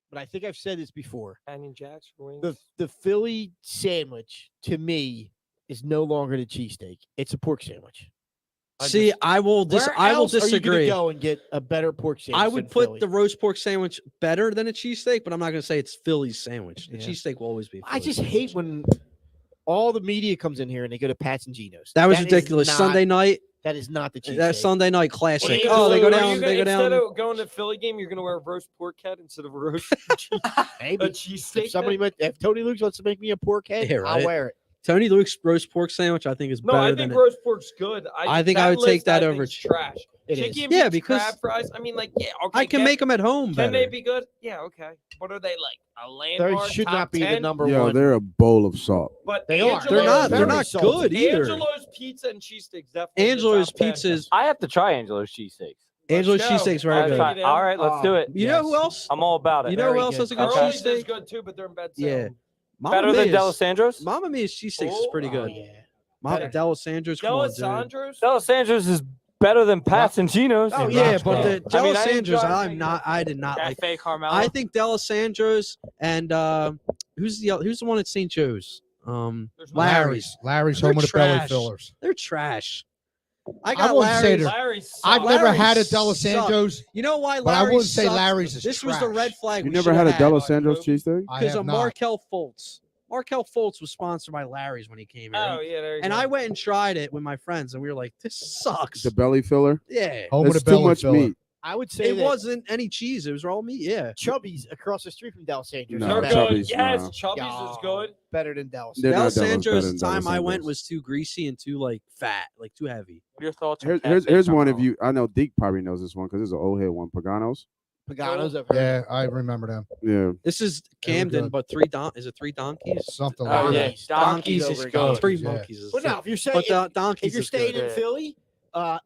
but I think I've said this before. Canyon Jacks for The wings. the Philly sandwich to me is no longer the cheesesteak. It's a pork sandwich. See, I will Where I will else are you disagree. gonna go and get a better pork sandwich? I would than put Philly? the roast pork sandwich better than a cheesesteak, but I'm not going to say it's Philly's sandwich. The Yeah. cheesesteak will always be. I Philly's just sandwich. hate when all the media comes in here and they go to Pat's and Geno's. That was is ridiculous. not- Sunday night, That is not the cheesesteak. that Sunday night What are classic. you Oh, gonna they do? go Are you down. gonna- They go instead down. of going to Philly game, you're gonna wear a roast pork head instead of a roast Maybe. a cheesesteak. If somebody, if Tony Luke wants to make me a pork head, Yeah, right. I'll wear it. Tony Luke's roast pork sandwich, I think, is No, better I than think it. roast pork's good. I think I would take that over trash. It is. Chicken Yeah, beans, because crab fries. I mean, like, yeah, okay. I can make them at home Can they better. be good? Yeah, okay. What are they like? A There landmark? should top not be 10? the number Yo, one. they're a bowl of salt. But They are. Angelo's, They're not. They're very not salty. good either. Angelo's pizza and cheesesteaks definitely. Angelo's the top 10. pizza's I have to try Angelo's cheesesteaks. Angelo's Let's go. cheesesteaks All very I'll good. take it in. right, all right, let's do it. You know who else? I'm all about it. You know Very who else good. has a good Curly's is cheesesteak? good too, but they're in bed. Yeah. Better than Mia's. D'Alessandro's? Mama Mia's cheesesteaks is pretty Oh, good. yeah. Mama Better. D'Alessandro's. Come on, dude. D'Alessandro's. D'Alessandro's is better than Pat's and Geno's. Oh, Yeah, Rocks but Bell. the I mean, I D'Alessandro's, enjoy I'm making not. I did not like. Cafe Carmelo. I think D'Alessandro's and who's the one at St. Joe's? There's Larry's. Larry's They're home of the belly trash. fillers. They're trash. I I got wouldn't say Larry's. they're- Larry's. I've never had a Larry's D'Alessandro's, You know why? but I Larry's wouldn't say sucks? Larry's is This was the trash. red flag. You we never should had a have D'Alessandro's cheesesteak? I because have of not. Markel Fultz. Markel Fultz was sponsored by Larry's when he came here. Oh yeah, there you And go. I went and tried it with my friends, and we were like, "This sucks." The belly filler? Yeah, Home of It's the too belly much filler. meat. I would say it that wasn't any cheese; it was all meat. Yeah, Chubby's across the street from D'Alessandro's. No, They're is good. better. Chubby's, Yes, no. Chubby's is good. Better than D'Alessandro's. They're not Della's better D'Alessandro's. than The time I went D'Alessandro's. was too greasy and too like fat, like too heavy. What are your thoughts? on Here's Cafe one of Carmelo? you. I know Deke probably knows this one because it's an old head one. Pagano's. Pagano's up here. Yeah, I remember them. Yeah. This is They were Camden, good. but is it 3 donkeys? Something Oh, like yeah. that. Donkeys Donkeys is over good. 3 Yeah. monkeys. Is But no, if you're saying but the donkeys if you're is staying good. in Yeah. Philly,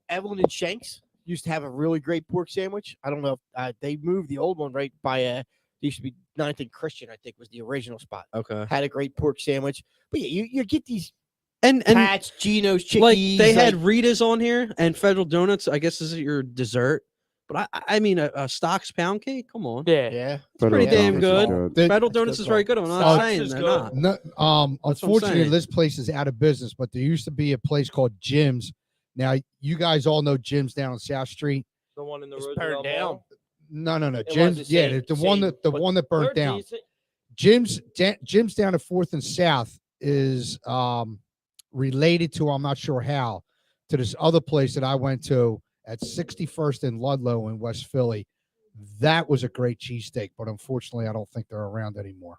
Evelyn and Shanks used to have a really great pork sandwich. I don't know if they moved the old one right by they used to be 9th and Christian, I think was the original spot. Okay, Had a great pork sandwich. But yeah, you get these and Pat's, Geno's, Chickies. like they had like- Rita's on here and Federal Donuts. I guess this is your dessert. But I mean a Stock's pound cake. Come on, Yeah. yeah. pretty Federal damn Donuts is good. They- Federal That's Donuts good is very call. good. I'm not Stock's saying is they're good. not. No, That's what I'm unfortunately, saying. this place is out of business, but there used to be a place called Jim's. Now, you guys all know Jim's down on South Street. The one in the It's Roosevelt burned down. Mall. No. was Jim's, the yeah, same- the one same, that but one that burnt They're down. decent. Jim's down at 4th and South is related to, I'm not sure how, to this other place that I went to at 61st and Ludlow in West Philly. That was a great cheesesteak, but unfortunately, I don't think they're around anymore.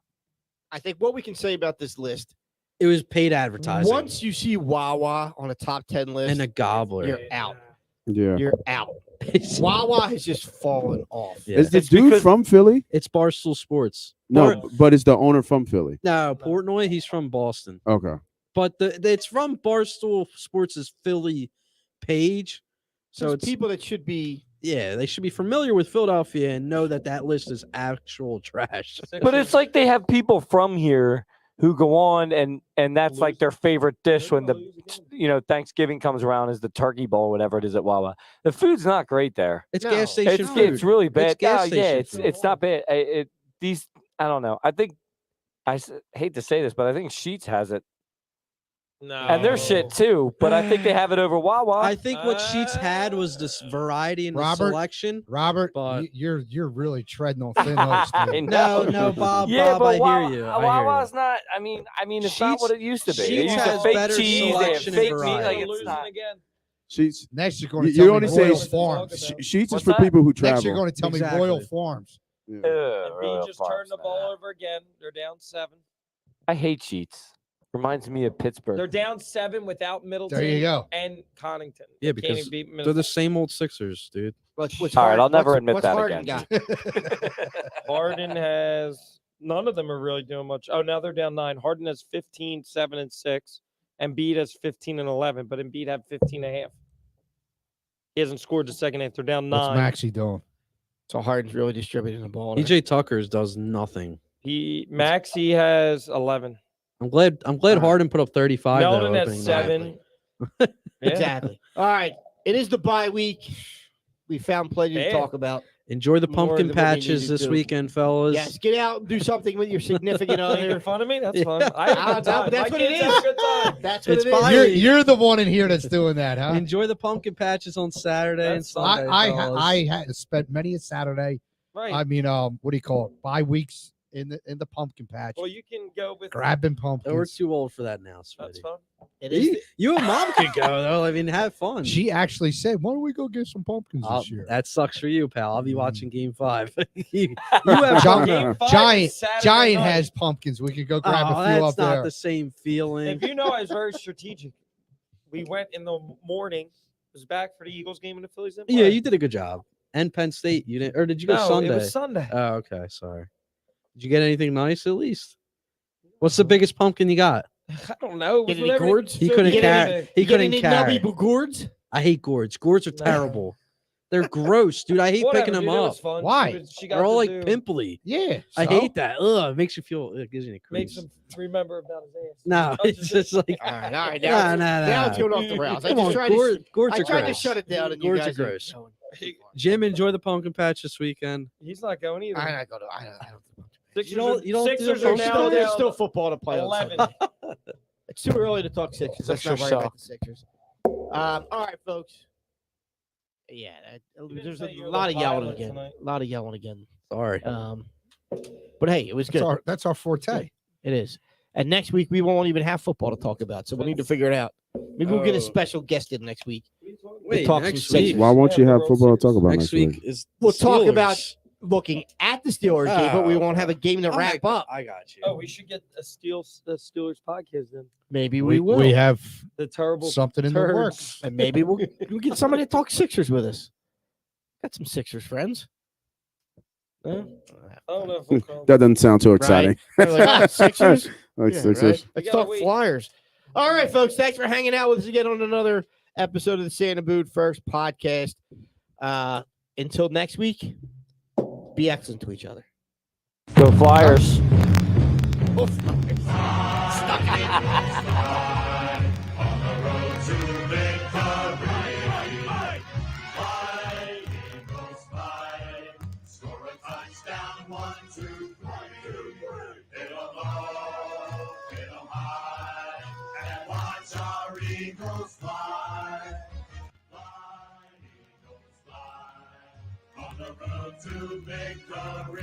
I think what we can say about this list, It was paid advertising once you see Wawa on a top 10 list, and a gobbler. you're out. Yeah. You're out. Wawa has just fallen off. Yeah. Is the It's dude because- from Philly? It's Barstool Sports. No, but is the owner from Philly? No, Portnoy. He's from Boston. Okay. But it's from Barstool Sports' Philly page. So So it's people that should be yeah, they should be familiar with Philadelphia and know that list is actual trash. But it's like they have people from here who go on and that's like their favorite dish when the Thanksgiving comes around is the turkey bowl, whatever it is at Wawa. The food's not great there. It's No. gas station It's food. it's really bad. It's gas Yeah, station it's food. it's not bad. I don't know. I think hate to say this, but I think Sheets has it. No. And they're shit too, but I think they have it over Wawa. I think what Sheets had was this variety and Robert? selection. Robert, But- you're really treading on thin ice. I dude. know. No, Bob. Yeah, Bob, but I Wawa, hear you. I Wawa's hear not. I mean, it's not Sheets- what it used to be. They Sheets used has to fake better cheese, they have selection and fake meat. variety. Like They're it's losing not. again. Sheets. Next, you're going to You tell me only say Royal sh- Farms. Sheets is What's for that? people who Next, you're travel. going to tell me Exactly. Royal Farms. Yeah. And Royal B just turned Farms, the ball man. over again. They're down 7. I hate Sheets. Reminds me of Pittsburgh. They're down 7 without Middleton. There you go. And Connington. Yeah, They can't because even beat They're Minnesota. the same old Sixers, dude. what's All right, Harden- I'll never what's- admit what's that Harden again. got? Harden has none of them are really doing much. Oh, now they're down 9. Harden has 15, 7, and 6. Embiid has 15 and 11, but Embiid had 15 and a half. He hasn't scored the second half. They're down 9. What's Maxey doing? So Harden's really distributing the ball. EJ Tucker's does nothing. Maxey has 11. I'm glad Harden put up 35. though, Melton has opening night. 7. Yeah. Exactly. All right. It is the bye week. We found plenty to Yeah. talk about. Enjoy the More pumpkin than what we need patches to this do. weekend, fellas. Yes, get out and do something with your significant Making other. fun of me? That's fun. I have a good time. That's My what it kids have is. a good time. That's what It's it is. fine. You're the one in here that's doing that, huh? Enjoy the pumpkin patches on Saturday and That's fun. Sunday. I had spent many a Saturday. Right. I mean, what do you call it? 5 weeks in the pumpkin patch, well, you can go with grabbing We're pumpkins. too old for that now, That's Smitty. fun. It is. You and Mom could go though. I mean, have fun. She actually said, "Why don't we go get some pumpkins this year?" That sucks for you, pal. I'll be watching Game 5. you John- have Game 5 Giant is Saturday Giant night. has pumpkins. We could go grab a few that's up not there. the same feeling. If you know, I was very strategic. We went in the morning. It was back for the Eagles game and the Phillies didn't Yeah, play. you did a good job. And Penn State, you didn't, or did you go No, Sunday? it was Sunday. Oh, okay. Sorry. Did you get anything nice at least? What's the biggest pumpkin you got? I don't know. Get It was any whatever gourds? He so couldn't you get carry. anything. He You get couldn't any carry. nubby gourds? I hate gourds. Gourds are No. terrible. They're gross, dude. I hate Whatever, picking them dude, it up. was fun. Why? She got They're all to like do- pimply. Yeah, I so? hate that. Ugh, it makes you feel. It gives you the Makes creeps. him remember about his ass. No, Touches it's it. just like. All right. Nah, Now nah. it's going off the rails. I Come just on, tried to. gourds I are tried to gross. shut it down, and you Gourds are guys are gross. going. Jim, enjoy the pumpkin patch this weekend. He's not going either. I don't go to. I don't. Sixers You don't do the Sixers are first now time? There's down still football to play on 11. Sunday. It's too early to talk Sixers. Let's not Sixers worry about suck. the Sixers. All right, folks. Yeah, You didn't there's a say you're lot the of yelling pilot again. tonight. A lot of yelling again. Sorry. But hey, it was good. That's our forte. It is. And next week we won't even have football to talk about, so we need to figure it out. Maybe we'll get a Oh. special guest in next week. Wait, talk some next Sixers. week. Why won't you Yeah, have World football to Series. talk about Next week is We'll talk Steelers. about looking at the Steelers game, but we won't have a game to wrap up. I got you. Oh, we should get the Steelers podcast then. Maybe we will. We have The terrible something in the turds. works. And maybe we'll get somebody to talk Sixers with us. Got some Sixers friends. Huh? I don't know if we'll call That doesn't sound too exciting. They're like, "Ah, Sixers? Like Yeah, Sixers. right? You Let's gotta talk wait. Flyers. All right, folks. Thanks for hanging out with us again on another episode of the Santa Boot First podcast. Until next week, be excellent to each other. Go Flyers. On the road to victory.